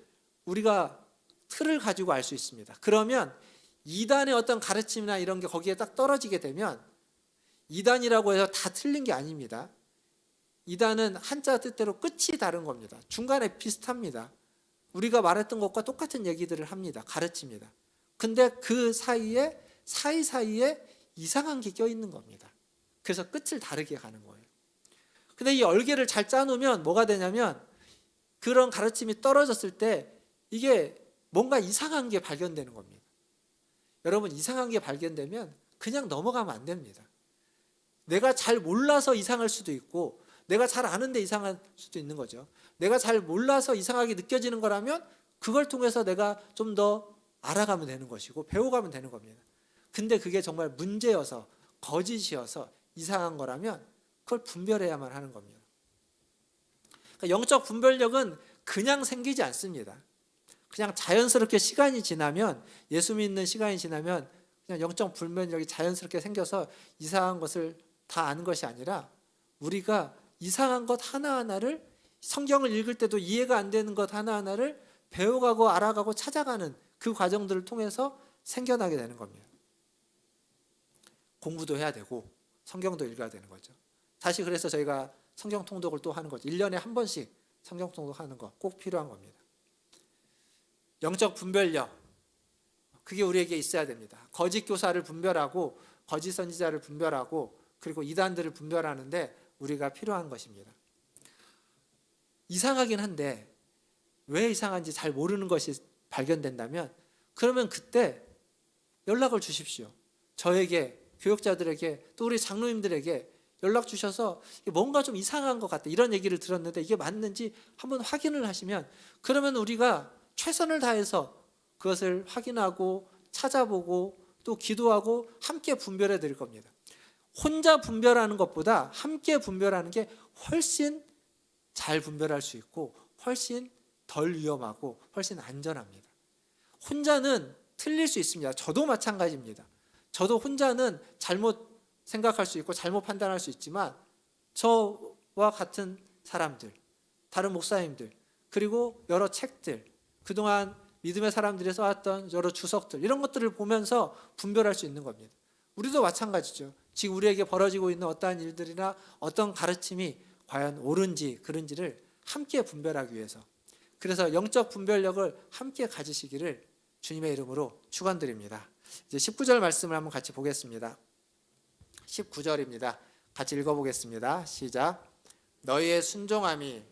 우리가 틀을 가지고 알 수 있습니다. 그러면 이단의 어떤 가르침이나 이런 게 거기에 딱 떨어지게 되면, 이단이라고 해서 다 틀린 게 아닙니다. 이단은 한자 뜻대로 끝이 다른 겁니다. 중간에 비슷합니다. 우리가 말했던 것과 똑같은 얘기들을 합니다. 가르칩니다. 근데 그 사이사이에 이상한 게 껴있는 겁니다. 그래서 끝을 다르게 가는 거예요. 근데 이 얼개를 잘 짜놓으면 뭐가 되냐면 그런 가르침이 떨어졌을 때 이게 뭔가 이상한 게 발견되는 겁니다. 여러분, 이상한 게 발견되면 그냥 넘어가면 안 됩니다. 내가 잘 몰라서 이상할 수도 있고 내가 잘 아는데 이상할 수도 있는 거죠. 내가 잘 몰라서 이상하게 느껴지는 거라면 그걸 통해서 내가 좀 더 알아가면 되는 것이고 배워가면 되는 겁니다. 근데 그게 정말 문제여서, 거짓이어서 이상한 거라면 그걸 분별해야만 하는 겁니다. 그러니까 영적 분별력은 그냥 생기지 않습니다. 그냥 자연스럽게 시간이 지나면, 예수 믿는 시간이 지나면 그냥 영적 분별력이 자연스럽게 생겨서 이상한 것을 다 아는 것이 아니라 우리가 이상한 것 하나하나를, 성경을 읽을 때도 이해가 안 되는 것 하나하나를 배워가고 알아가고 찾아가는 그 과정들을 통해서 생겨나게 되는 겁니다. 공부도 해야 되고 성경도 읽어야 되는 거죠. 다시 그래서 저희가 성경 통독을 또 하는 거죠. 1년에 한 번씩 성경 통독하는 거 꼭 필요한 겁니다. 영적 분별력, 그게 우리에게 있어야 됩니다. 거짓 교사를 분별하고 거짓 선지자를 분별하고 그리고 이단들을 분별하는데 우리가 필요한 것입니다. 이상하긴 한데 왜 이상한지 잘 모르는 것이 발견된다면 그러면 그때 연락을 주십시오. 저에게, 교육자들에게, 또 우리 장로님들에게 연락 주셔서 뭔가 좀 이상한 것 같다, 이런 얘기를 들었는데 이게 맞는지 한번 확인을 하시면, 그러면 우리가 최선을 다해서 그것을 확인하고 찾아보고 또 기도하고 함께 분별해 드릴 겁니다. 혼자 분별하는 것보다 함께 분별하는 게 훨씬 잘 분별할 수 있고 훨씬 덜 위험하고 훨씬 안전합니다. 혼자는 틀릴 수 있습니다. 저도 마찬가지입니다. 저도 혼자는 잘못 생각할 수 있고 잘못 판단할 수 있지만 저와 같은 사람들, 다른 목사님들, 그리고 여러 책들, 그동안 믿음의 사람들이 써왔던 여러 주석들, 이런 것들을 보면서 분별할 수 있는 겁니다. 우리도 마찬가지죠. 지금 우리에게 벌어지고 있는 어떠한 일들이나 어떤 가르침이 과연 옳은지 그른지를 함께 분별하기 위해서, 그래서 영적 분별력을 함께 가지시기를 주님의 이름으로 축원드립니다. 이제 19절 말씀을 한번 같이 보겠습니다. 19절입니다. 같이 읽어보겠습니다. 시작. 너희의 순종함이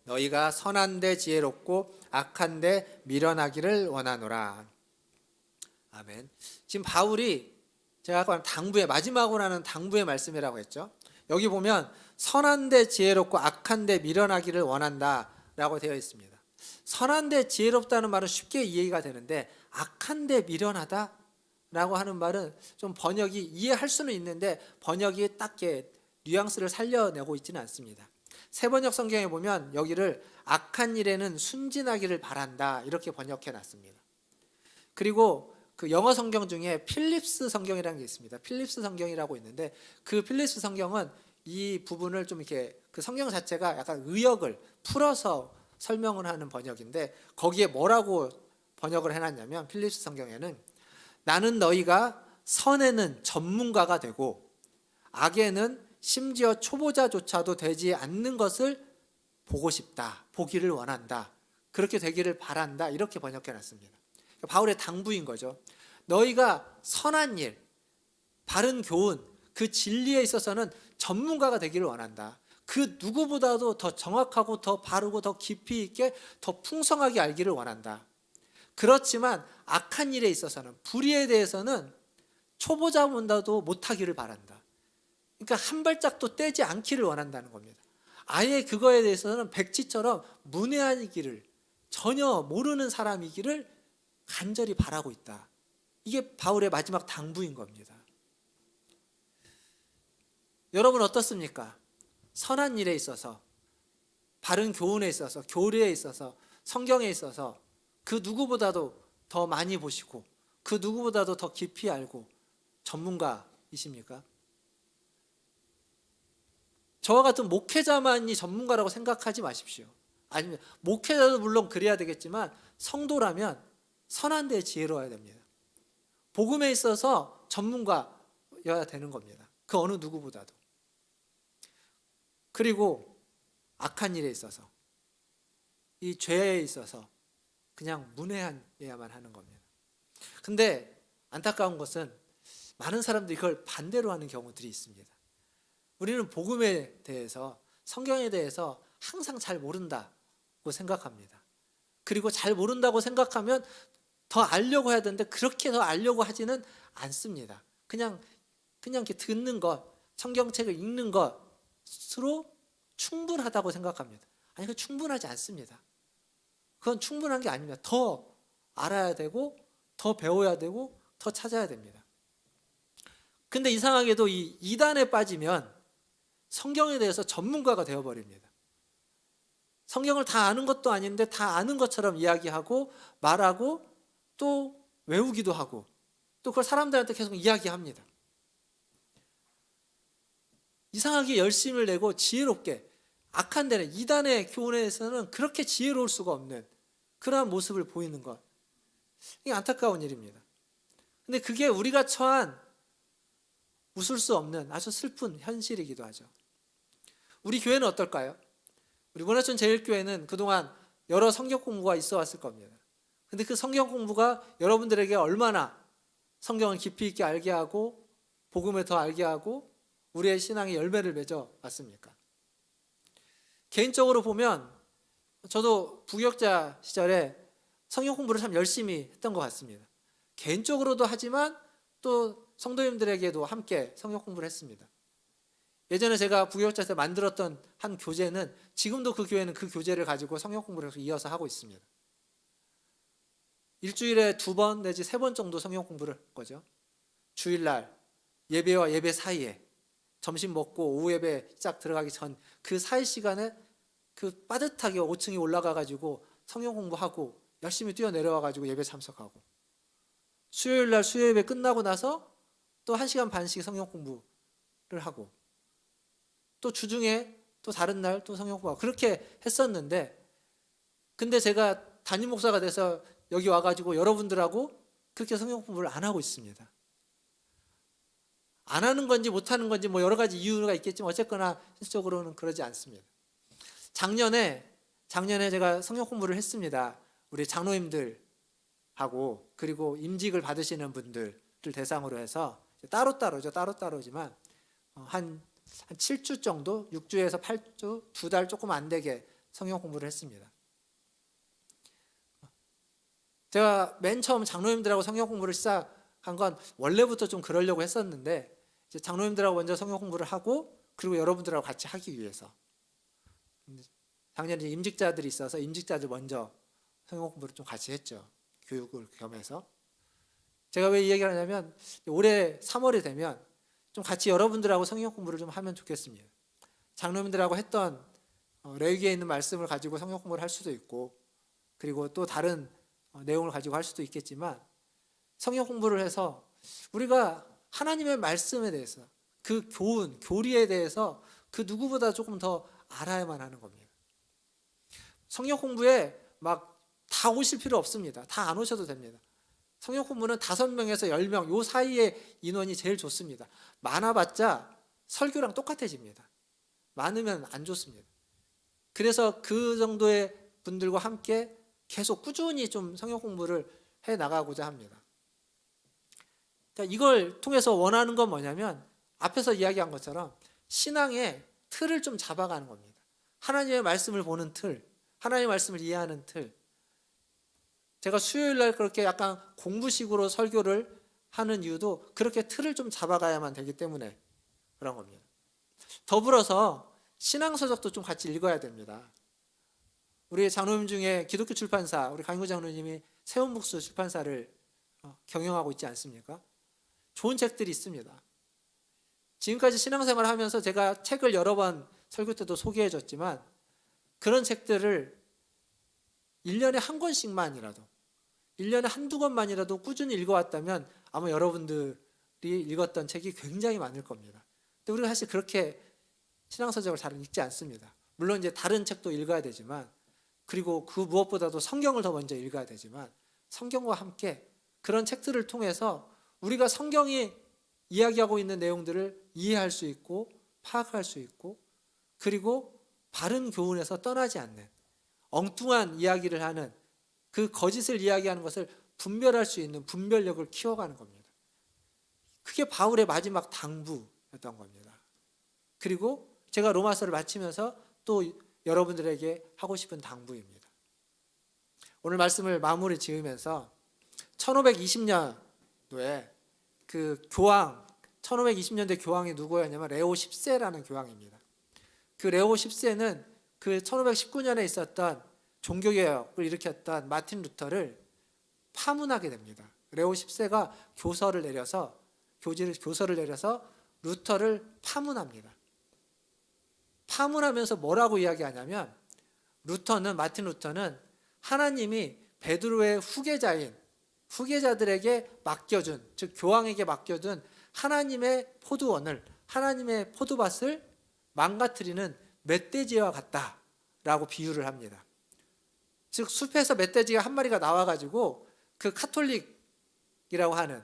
너희가 선한데 지혜롭고 악한데 미련하기를 원하노라. 아멘. 지금 바울이 제가 아까 당부의 마지막으로 하는 당부의 말씀이라고 했죠. 여기 보면 선한데 지혜롭고 악한데 미련하기를 원한다라고 되어 있습니다. 선한데 지혜롭다는 말은 쉽게 이해가 되는데 악한데 미련하다라고 하는 말은 좀 번역이 이해할 수는 있는데 번역이 딱 뉘앙스를 살려내고 있지는 않습니다. 세번역 성경에 보면 여기를 악한 일에는 순진하기를 바란다 이렇게 번역해 놨습니다. 그리고 그 영어 성경 중에 필립스 성경이라는 게 있습니다. 필립스 성경이라고 있는데 그 필립스 성경은 이 부분을 좀 이렇게 그 성경 자체가 약간 의역을 풀어서 설명을 하는 번역인데 거기에 뭐라고 번역을 해놨냐면 필립스 성경에는 나는 너희가 선에는 전문가가 되고 악에는 심지어 초보자조차도 되지 않는 것을 보고 싶다, 보기를 원한다, 그렇게 되기를 바란다 이렇게 번역해놨습니다. 바울의 당부인 거죠. 너희가 선한 일, 바른 교훈, 그 진리에 있어서는 전문가가 되기를 원한다. 그 누구보다도 더 정확하고 더 바르고 더 깊이 있게 더 풍성하게 알기를 원한다. 그렇지만 악한 일에 있어서는, 불의에 대해서는 초보자보다도 못하기를 바란다. 그러니까 한 발짝도 떼지 않기를 원한다는 겁니다. 아예 그거에 대해서는 백지처럼 문외한이기를, 전혀 모르는 사람이기를 간절히 바라고 있다. 이게 바울의 마지막 당부인 겁니다. 여러분 어떻습니까? 선한 일에 있어서, 바른 교훈에 있어서, 교리에 있어서, 성경에 있어서 그 누구보다도 더 많이 보시고 그 누구보다도 더 깊이 알고 전문가이십니까? 저와 같은 목회자만이 전문가라고 생각하지 마십시오. 아니면 목회자도 물론 그래야 되겠지만 성도라면 선한 데에 지혜로워야 됩니다. 복음에 있어서 전문가여야 되는 겁니다. 그 어느 누구보다도. 그리고 악한 일에 있어서, 이 죄에 있어서 그냥 문외한해야만 하는 겁니다. 근데 안타까운 것은 많은 사람들이 이걸 반대로 하는 경우들이 있습니다. 우리는 복음에 대해서, 성경에 대해서 항상 잘 모른다고 생각합니다. 그리고 잘 모른다고 생각하면 더 알려고 해야 되는데 그렇게 더 알려고 하지는 않습니다. 그냥 이렇게 듣는 것, 성경책을 읽는 것으로 충분하다고 생각합니다. 아니, 그건 충분하지 않습니다. 그건 충분한 게 아닙니다. 더 알아야 되고 더 배워야 되고 더 찾아야 됩니다. 근데 이상하게도 이 이단에 빠지면 성경에 대해서 전문가가 되어버립니다. 성경을 다 아는 것도 아닌데 다 아는 것처럼 이야기하고 말하고 또 외우기도 하고 또 그걸 사람들한테 계속 이야기합니다. 이상하게 열심을 내고 지혜롭게, 악한 데는 이단의 교훈에서는 그렇게 지혜로울 수가 없는 그러한 모습을 보이는 것, 이게 안타까운 일입니다. 근데 그게 우리가 처한 웃을 수 없는 아주 슬픈 현실이기도 하죠. 우리 교회는 어떨까요? 우리 문화촌 제일교회는 그동안 여러 성경 공부가 있어 왔을 겁니다. 근데 그 성경 공부가 여러분들에게 얼마나 성경을 깊이 있게 알게 하고 복음을 더 알게 하고 우리의 신앙의 열매를 맺어 왔습니까? 개인적으로 보면 저도 부교육자 시절에 성경 공부를 참 열심히 했던 것 같습니다. 개인적으로도 하지만 또 성도님들에게도 함께 성경 공부를 했습니다. 예전에 제가 부교육자 때 만들었던 한 교재는 지금도 그 교회는 그 교재를 가지고 성경 공부를 이어서 하고 있습니다. 일주일에 2번 내지 3번 정도 성경 공부를 할 거죠. 주일날 예배와 예배 사이에, 점심 먹고 오후 예배 시작 들어가기 전 그 사이 시간에 그 빠듯하게 5층에 올라가 가지고 성경 공부하고 열심히 뛰어내려와 가지고 예배 참석하고, 수요일날 수요 예배 끝나고 나서 또 1시간 반씩 성경 공부를 하고, 또 주중에 또 다른 날 또 성경 공부하고 그렇게 했었는데, 근데 제가 담임 목사가 돼서 여기 와가지고 여러분들하고 그렇게 성경 공부를 안 하고 있습니다. 안 하는 건지 못 하는 건지 뭐 여러 가지 이유가 있겠지만 어쨌거나 실질적으로는 그러지 않습니다. 작년에 제가 성경 공부를 했습니다. 우리 장로님들하고 그리고 임직을 받으시는 분들을 대상으로 해서 따로따로지만 한 7주 정도, 6주에서 8주, 2달 조금 안 되게 성경 공부를 했습니다. 제가 맨 처음 장로님들하고 성경 공부를 시작한 건 원래부터 좀 그러려고 했었는데, 이제 장로님들하고 먼저 성경 공부를 하고 그리고 여러분들하고 같이 하기 위해서, 작년에 임직자들이 있어서 임직자들 먼저 성경 공부를 좀 같이 했죠. 교육을 겸해서. 제가 왜 이 얘기를 하냐면, 올해 3월이 되면 좀 같이 여러분들하고 성경 공부를 좀 하면 좋겠습니다. 장로님들하고 했던 레위기에 있는 말씀을 가지고 성경 공부를 할 수도 있고, 그리고 또 다른 내용을 가지고 할 수도 있겠지만, 성경 공부를 해서 우리가 하나님의 말씀에 대해서, 그 교훈, 교리에 대해서 그 누구보다 조금 더 알아야만 하는 겁니다. 성경 공부에 막 다 오실 필요 없습니다. 다 안 오셔도 됩니다. 성경 공부는 5명에서 10명 요 사이의 인원이 제일 좋습니다. 많아봤자 설교랑 똑같아집니다. 많으면 안 좋습니다. 그래서 그 정도의 분들과 함께 계속 꾸준히 좀 성경 공부를 해 나가고자 합니다. 그러니까 이걸 통해서 원하는 건 뭐냐면, 앞에서 이야기한 것처럼 신앙의 틀을 좀 잡아가는 겁니다. 하나님의 말씀을 보는 틀, 하나님의 말씀을 이해하는 틀. 제가 수요일 날 그렇게 약간 공부식으로 설교를 하는 이유도 그렇게 틀을 좀 잡아가야만 되기 때문에 그런 겁니다. 더불어서 신앙서적도 좀 같이 읽어야 됩니다. 우리 장로님 중에 기독교 출판사, 우리 강인구 장로님이 세운북수 출판사를 경영하고 있지 않습니까? 좋은 책들이 있습니다. 지금까지 신앙생활을 하면서 제가 책을 여러 번 설교 때도 소개해 줬지만, 그런 책들을 1년에 한 권씩만이라도, 1년에 한두 권만이라도 꾸준히 읽어왔다면 아마 여러분들이 읽었던 책이 굉장히 많을 겁니다. 근데 우리가 사실 그렇게 신앙서적을 잘 읽지 않습니다. 물론 이제 다른 책도 읽어야 되지만, 그리고 그 무엇보다도 성경을 더 먼저 읽어야 되지만, 성경과 함께 그런 책들을 통해서 우리가 성경이 이야기하고 있는 내용들을 이해할 수 있고 파악할 수 있고, 그리고 바른 교훈에서 떠나지 않는, 엉뚱한 이야기를 하는, 그 거짓을 이야기하는 것을 분별할 수 있는 분별력을 키워가는 겁니다. 그게 바울의 마지막 당부였던 겁니다. 그리고 제가 로마서를 마치면서 또 여러분들에게 하고 싶은 당부입니다. 오늘 말씀을 마무리 지으면서 1520년도에 그 교황, 1520년대 교황이 누구였냐면 레오 10세라는 교황입니다. 그 레오 10세는 그 1519년에 있었던 종교개혁을 일으켰던 마틴 루터를 파문하게 됩니다. 레오 10세가 교서를 내려서 루터를 파문합니다. 파문하면서 뭐라고 이야기하냐면, 마틴 루터는 하나님이 베드로의 후계자들에게 맡겨준, 즉 교황에게 맡겨둔 하나님의 포도원을, 하나님의 포도밭을 망가뜨리는 멧돼지와 같다라고 비유를 합니다. 즉 숲에서 멧돼지가 한 마리가 나와가지고 그 카톨릭이라고 하는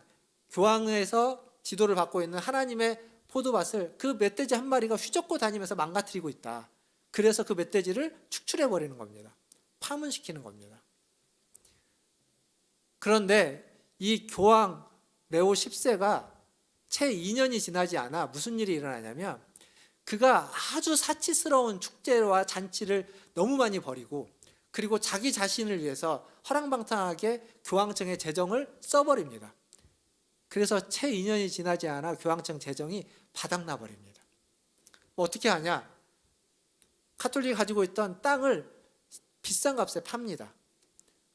교황에서 지도를 받고 있는 하나님의 포도밭을 그 멧돼지 한 마리가 휘젓고 다니면서 망가뜨리고 있다. 그래서 그 멧돼지를 축출해버리는 겁니다. 파문시키는 겁니다. 그런데 이 교황 레오 10세가 채 2년이 지나지 않아 무슨 일이 일어나냐면, 그가 아주 사치스러운 축제와 잔치를 너무 많이 벌이고, 그리고 자기 자신을 위해서 허랑방탕하게 교황청의 재정을 써버립니다. 그래서 채 2년이 지나지 않아 교황청 재정이 바닥나 버립니다. 어떻게 하냐? 카톨릭이 가지고 있던 땅을 비싼 값에 팝니다.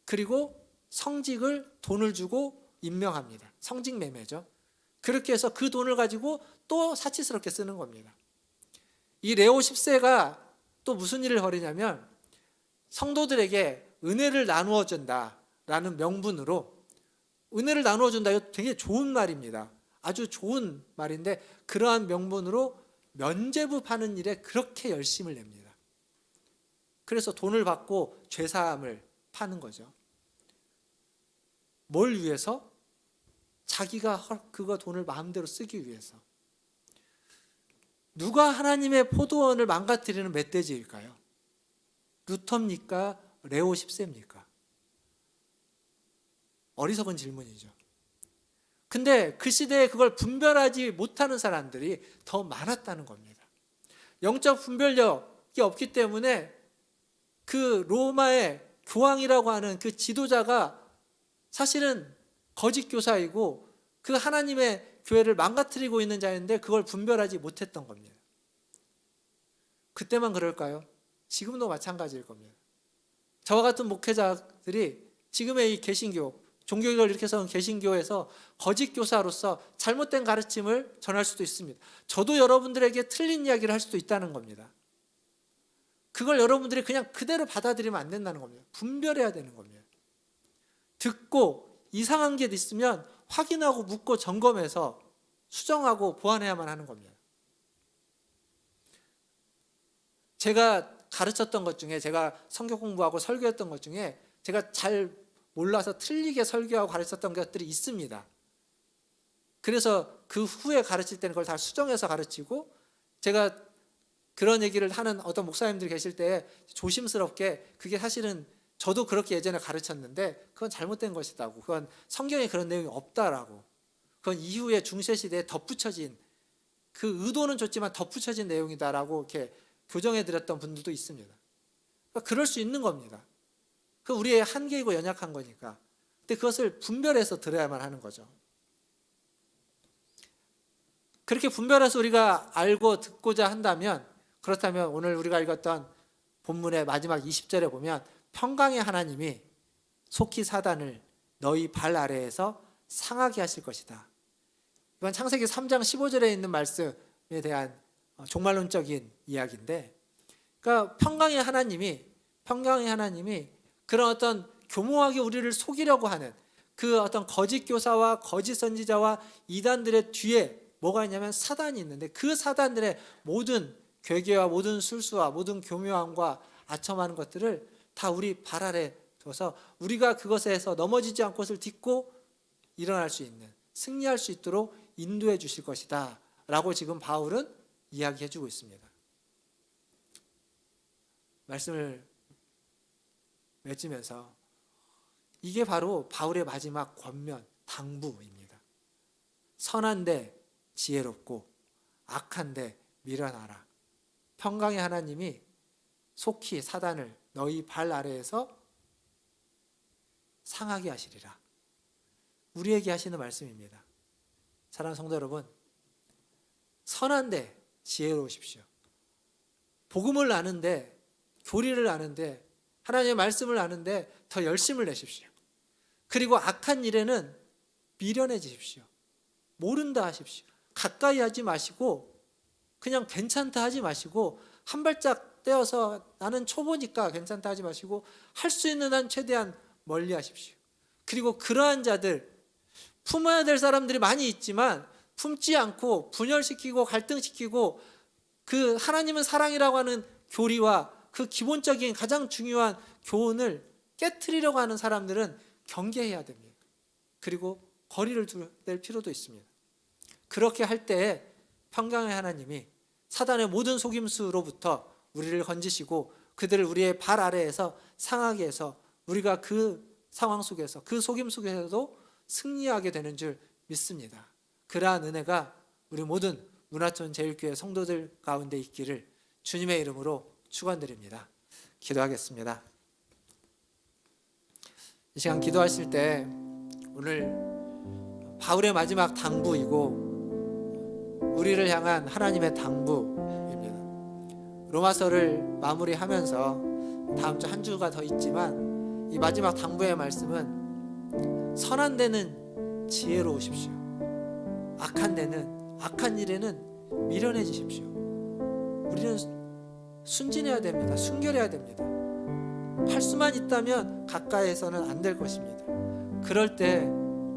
그리고 성직을 돈을 주고 임명합니다. 성직 매매죠. 그렇게 해서 그 돈을 가지고 또 사치스럽게 쓰는 겁니다. 이 레오 10세가 또 무슨 일을 벌이냐면, 성도들에게 은혜를 나누어 준다라는 명분으로, 은혜를 나누어 준다, 이거 되게 좋은 말입니다. 아주 좋은 말인데, 그러한 명분으로 면죄부 파는 일에 그렇게 열심을 냅니다. 그래서 돈을 받고 죄사함을 파는 거죠. 뭘 위해서? 자기가 그거 돈을 마음대로 쓰기 위해서. 누가 하나님의 포도원을 망가뜨리는 멧돼지일까요? 루터입니까? 레오 10세입니까? 어리석은 질문이죠. 근데 그 시대에 그걸 분별하지 못하는 사람들이 더 많았다는 겁니다. 영적 분별력이 없기 때문에 그 로마의 교황이라고 하는 그 지도자가 사실은 거짓 교사이고 그 하나님의 교회를 망가뜨리고 있는 자인데 그걸 분별하지 못했던 겁니다. 그때만 그럴까요? 지금도 마찬가지일 겁니다. 저와 같은 목회자들이 지금의 이 개신교, 종교개혁을 일으켜서 개신교에서 거짓 교사로서 잘못된 가르침을 전할 수도 있습니다. 저도 여러분들에게 틀린 이야기를 할 수도 있다는 겁니다. 그걸 여러분들이 그냥 그대로 받아들이면 안 된다는 겁니다. 분별해야 되는 겁니다. 듣고 이상한 게 있으면 확인하고 묻고 점검해서 수정하고 보완해야만 하는 겁니다. 제가 가르쳤던 것 중에, 제가 성경 공부하고 설교했던 것 중에 제가 잘 몰라서 틀리게 설교하고 가르쳤던 것들이 있습니다. 그래서 그 후에 가르칠 때는 그걸 다 수정해서 가르치고, 제가 그런 얘기를 하는 어떤 목사님들 계실 때 조심스럽게, 그게 사실은 저도 그렇게 예전에 가르쳤는데 그건 잘못된 것이다고, 그건 성경에 그런 내용이 없다라고, 그건 이후에 중세시대에 덧붙여진, 그 의도는 좋지만 덧붙여진 내용이다라고 이렇게 교정해 드렸던 분들도 있습니다. 그러니까 그럴 수 있는 겁니다. 그 우리의 한계이고 연약한 거니까. 근데 그것을 분별해서 들어야만 하는 거죠. 그렇게 분별해서 우리가 알고 듣고자 한다면, 그렇다면 오늘 우리가 읽었던 본문의 마지막 20절에 보면 평강의 하나님이 속히 사단을 너희 발 아래에서 상하게 하실 것이다. 이건 창세기 3장 15절에 있는 말씀에 대한 종말론적인 이야기인데, 그러니까 평강의 하나님이 그런 어떤 교모하게 우리를 속이려고 하는 그 어떤 거짓 교사와 거짓 선지자와 이단들의 뒤에 뭐가 있냐면 사단이 있는데, 그 사단들의 모든 괴계와 모든 술수와 모든 교묘함과 아첨하는 것들을 다 우리 발 아래 둬서 우리가 그것에서 넘어지지 않고 것을 딛고 일어날 수 있는, 승리할 수 있도록 인도해 주실 것이다 라고 지금 바울은 이야기해 주고 있습니다. 말씀을 맺으면서 이게 바로 바울의 마지막 권면, 당부입니다. 선한데 지혜롭고 악한데 미련하라. 평강의 하나님이 속히 사단을 너희 발 아래에서 상하게 하시리라. 우리에게 하시는 말씀입니다. 사랑하는 성도 여러분, 선한데 지혜로우십시오. 복음을 아는데, 교리를 아는데, 하나님의 말씀을 아는데 더 열심을 내십시오. 그리고 악한 일에는 미련해지십시오. 모른다 하십시오. 가까이 하지 마시고, 그냥 괜찮다 하지 마시고, 한 발짝 떼어서 나는 초보니까 괜찮다 하지 마시고, 할 수 있는 한 최대한 멀리 하십시오. 그리고 그러한 자들, 품어야 될 사람들이 많이 있지만 품지 않고 분열시키고 갈등시키고, 그 하나님은 사랑이라고 하는 교리와 그 기본적인 가장 중요한 교훈을 깨트리려고 하는 사람들은 경계해야 됩니다. 그리고 거리를 둘 필요도 있습니다. 그렇게 할 때에 평강의 하나님이 사단의 모든 속임수로부터 우리를 건지시고 그들을 우리의 발 아래에서 상하게 해서 우리가 그 상황 속에서, 그 속임 속에서도 승리하게 되는 줄 믿습니다. 그러한 은혜가 우리 모든 문화촌 제일교회 성도들 가운데 있기를 주님의 이름으로 축원드립니다. 기도하겠습니다. 이 시간 기도하실 때 오늘 바울의 마지막 당부이고 우리를 향한 하나님의 당부입니다. 로마서를 마무리하면서 다음 주 한 주가 더 있지만 이 마지막 당부의 말씀은 선한 데는 지혜로우십시오. 악한 일에는 미련해지십시오. 우리는 순진해야 됩니다. 순결해야 됩니다. 할 수만 있다면 가까이에서는 안 될 것입니다. 그럴 때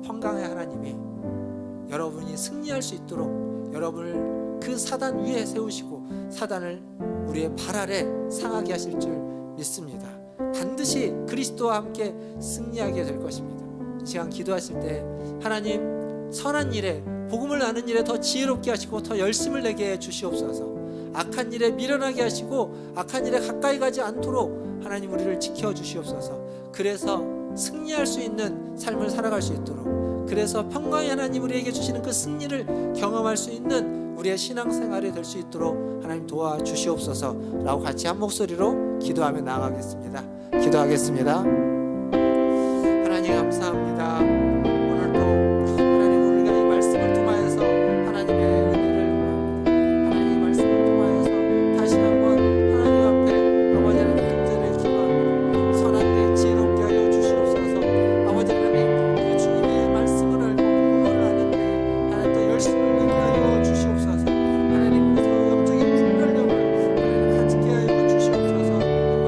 평강의 하나님이 여러분이 승리할 수 있도록 여러분을 그 사단 위에 세우시고 사단을 우리의 발 아래 상하게 하실 줄 믿습니다. 반드시 그리스도와 함께 승리하게 될 것입니다. 이 시간 기도하실 때 하나님, 선한 일에, 복음을 아는 일에 더 지혜롭게 하시고 더 열심을 내게 해 주시옵소서. 악한 일에 미련하게 하시고 악한 일에 가까이 가지 않도록 하나님 우리를 지켜 주시옵소서. 그래서 승리할 수 있는 삶을 살아갈 수 있도록, 그래서 평강의 하나님 우리에게 주시는 그 승리를 경험할 수 있는 우리의 신앙생활이 될 수 있도록 하나님 도와주시옵소서 라고 같이 한 목소리로 기도하며 나아가겠습니다. 기도하겠습니다. 하나님 감사합니다. 오늘도 하나님 우리가 이 말씀을 통하여서 하나님의 은혜를 구합니다. 하나님 이 말씀을 통하여서 다시 한번 하나님 앞에 아버지 하나님 간절히 기도합니다. 선한 데 지혜롭게 하여 주시옵소서. 아버지 하나님 그 주님의 말씀을 알고 복음을 아는데 하나님 더 열심을 내게 하여 주시옵소서. 하나님 그 영적인 분별력을 하나님 가지게 하여 주시옵소서.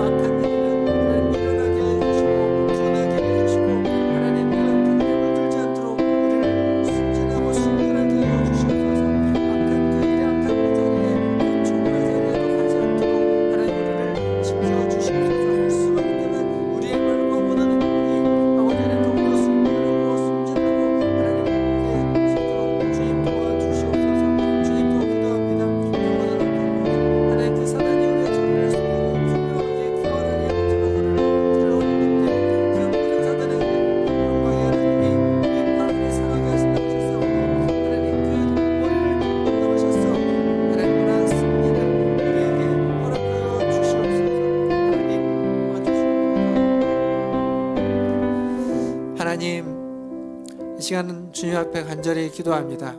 악한 일은 하나님 일어나게 하여 주시고 분하게 하여 주시고 하나님 그들을 물들지 않도록 우리를 순진하고 순결하게 하여 주시옵소서. 악한 그 일에, 악한 그 자리에, 그 좁은 자리에도 가지 않도록 하나님 우리를 지켜 주시옵소서. 할 수만 있다면 우리의 말과 모든 행동이 아버지 하나님 더욱더 순결하고 순진하고 하나님 함께 서도록 주님 도와주시옵소서. 주님 도 기도합니다. 하나님 그 사단이 우리의 정리를 숨기고 분명하게 구원하게 하지만 우리를 들어오는 때 그 모든 사단의 영광의 하나님이 우리의 발 아래 상하게 하신다고 하셨사오니 하나님 그 머리를 넘으셨어 하나님 그러한 승리를 우리에게 허락하여 주시옵소서. 하나님 도와주시옵소서. 하나님 이 시간은 주님 앞에 간절히 기도합니다.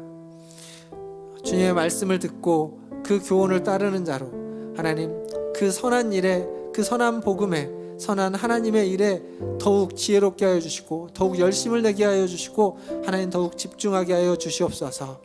주님의 말씀을 듣고 그 교훈을 따르는 자로 하나님 그 선한 일에, 그 선한 복음에, 선한 하나님의 일에 더욱 지혜롭게 하여 주시고 더욱 열심을 내게 하여 주시고 하나님 더욱 집중하게 하여 주시옵소서.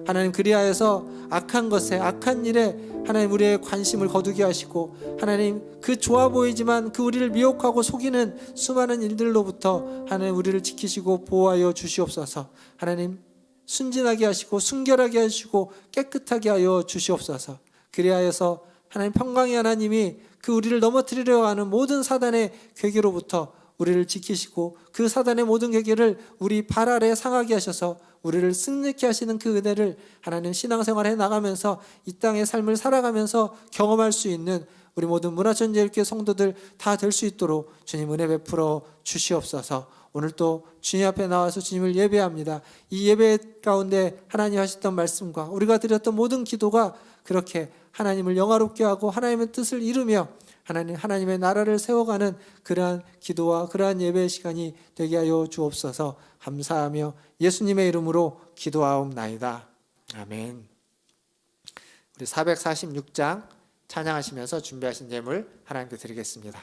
하나님 그리하여서 악한 것에, 악한 일에 하나님 우리의 관심을 거두게 하시고 하나님 그 좋아 보이지만 그 우리를 미혹하고 속이는 수많은 일들로부터 하나님 우리를 지키시고 보호하여 주시옵소서. 하나님 순진하게 하시고 순결하게 하시고 깨끗하게 하여 주시옵소서. 그리하여서 하나님 평강의 하나님이 그 우리를 넘어뜨리려 하는 모든 사단의 괴계로부터 우리를 지키시고 그 사단의 모든 괴계를 우리 발 아래 상하게 하셔서 우리를 승리케 하시는 그 은혜를 하나님 신앙생활해 나가면서 이 땅의 삶을 살아가면서 경험할 수 있는 우리 모든 문화천재일교회 성도들 다 될 수 있도록 주님 은혜 베풀어 주시옵소서. 오늘 또 주님 앞에 나와서 주님을 예배합니다. 이 예배 가운데 하나님 하셨던 말씀과 우리가 드렸던 모든 기도가 그렇게 하나님을 영화롭게 하고 하나님의 뜻을 이루며 하나님의 나라를 세워가는 그러한 기도와 그러한 예배의 시간이 되게 하여 주옵소서. 감사하며 예수님의 이름으로 기도하옵나이다. 아멘. 우리 446장 찬양하시면서 준비하신 예물 하나님께 드리겠습니다.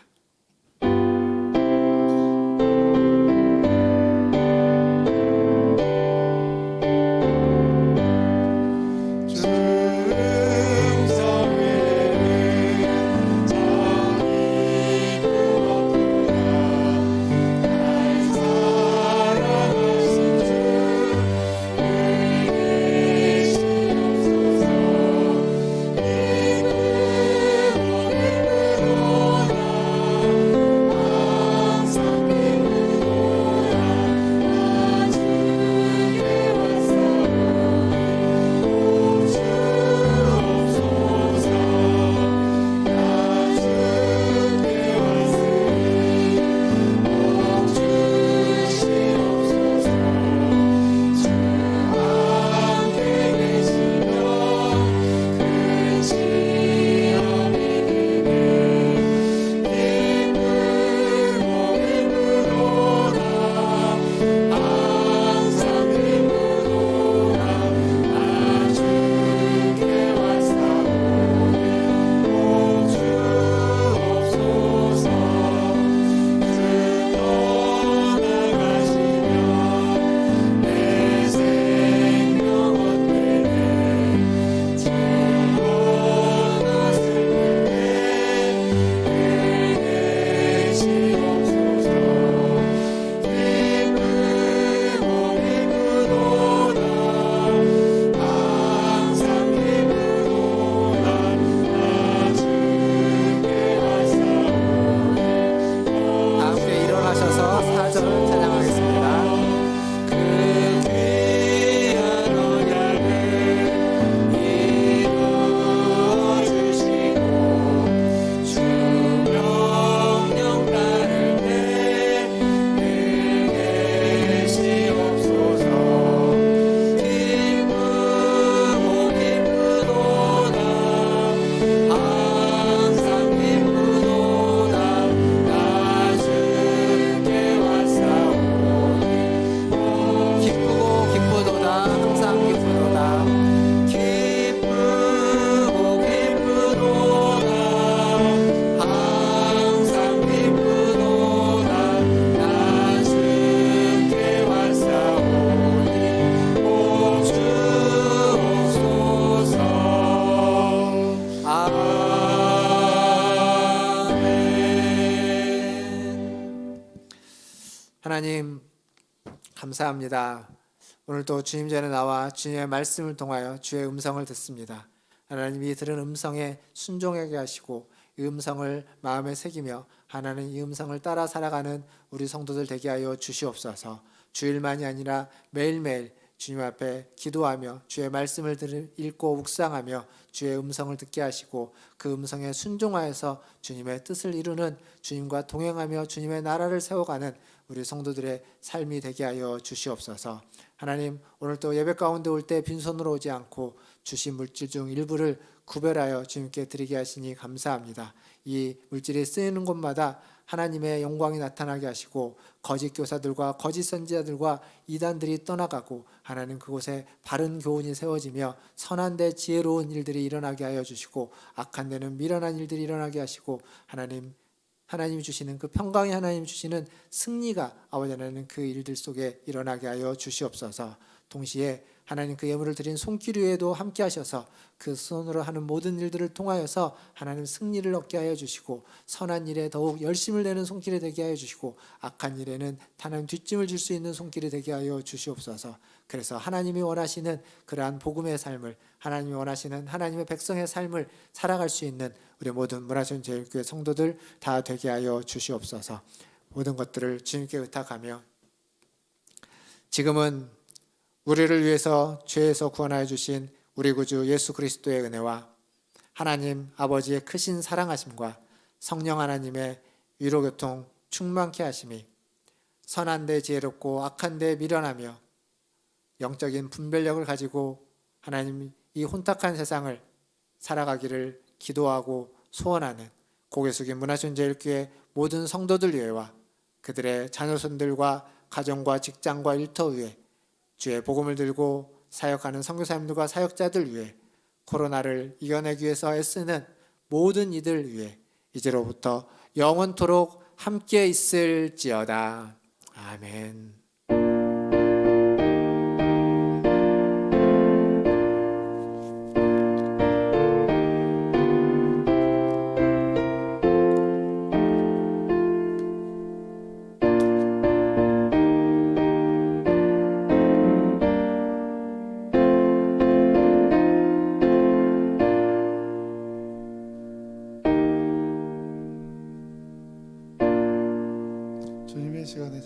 감사합니다. 오늘도 주님 전에 나와 주님의 말씀을 통하여 주의 음성을 듣습니다. 하나님이 들은 음성에 순종하게 하시고 이 음성을 마음에 새기며 하나님 이 음성을 따라 살아가는 우리 성도들 되게 하여 주시옵소서. 주일만이 아니라 매일매일 주님 앞에 기도하며 주의 말씀을 읽고 묵상하며 주의 음성을 듣게 하시고 그 음성에 순종하여서 주님의 뜻을 이루는, 주님과 동행하며 주님의 나라를 세워가는 우리 성도들의 삶이 되게 하여 주시옵소서. 하나님, 오늘 또 예배 가운데 올 때 빈손으로 오지 않고 주신 물질 중 일부를 구별하여 주님께 드리게 하시니 감사합니다. 이 물질이 쓰이는 곳마다 하나님의 영광이 나타나게 하시고 거짓 교사들과 거짓 선지자들과 이단들이 떠나가고 하나님 그곳에 바른 교훈이 세워지며 선한 데 지혜로운 일들이 일어나게 하여 주시고 악한 데는 미련한 일들이 일어나게 하시고 하나님이 주시는 그 평강의 하나님 주시는 승리가 아버지 하나님 그 일들 속에 일어나게 하여 주시옵소서. 동시에 하나님 그 예물을 드린 손길 위에도 함께 하셔서 그 손으로 하는 모든 일들을 통하여서 하나님 승리를 얻게 하여 주시고 선한 일에 더욱 열심을 내는 손길이 되게 하여 주시고 악한 일에는 하나님 뒷짐을 질 수 있는 손길이 되게 하여 주시옵소서. 그래서 하나님이 원하시는 그러한 복음의 삶을, 하나님이 원하시는 하나님의 백성의 삶을 살아갈 수 있는 우리 모든 문화촌제일교회 성도들 다 되게 하여 주시옵소서. 모든 것들을 주님께 의탁하며 지금은 우리를 위해서 죄에서 구원하여 주신 우리 구주 예수 그리스도의 은혜와 하나님 아버지의 크신 사랑하심과 성령 하나님의 위로교통 충만케 하심이 선한 데 지혜롭고 악한 데 미련하며 영적인 분별력을 가지고 하나님 이 혼탁한 세상을 살아가기를 기도하고 소원하는 고개 숙인 문화촌제일교회 모든 성도들 위에와 그들의 자녀손들과 가정과 직장과 일터 위에 주의 복음을 들고 사역하는 선교사님들과 사역자들 위해 코로나를 이겨내기 위해서 애쓰는 모든 이들 위해 이제로부터 영원토록 함께 있을지어다. 아멘. 주님의 시간에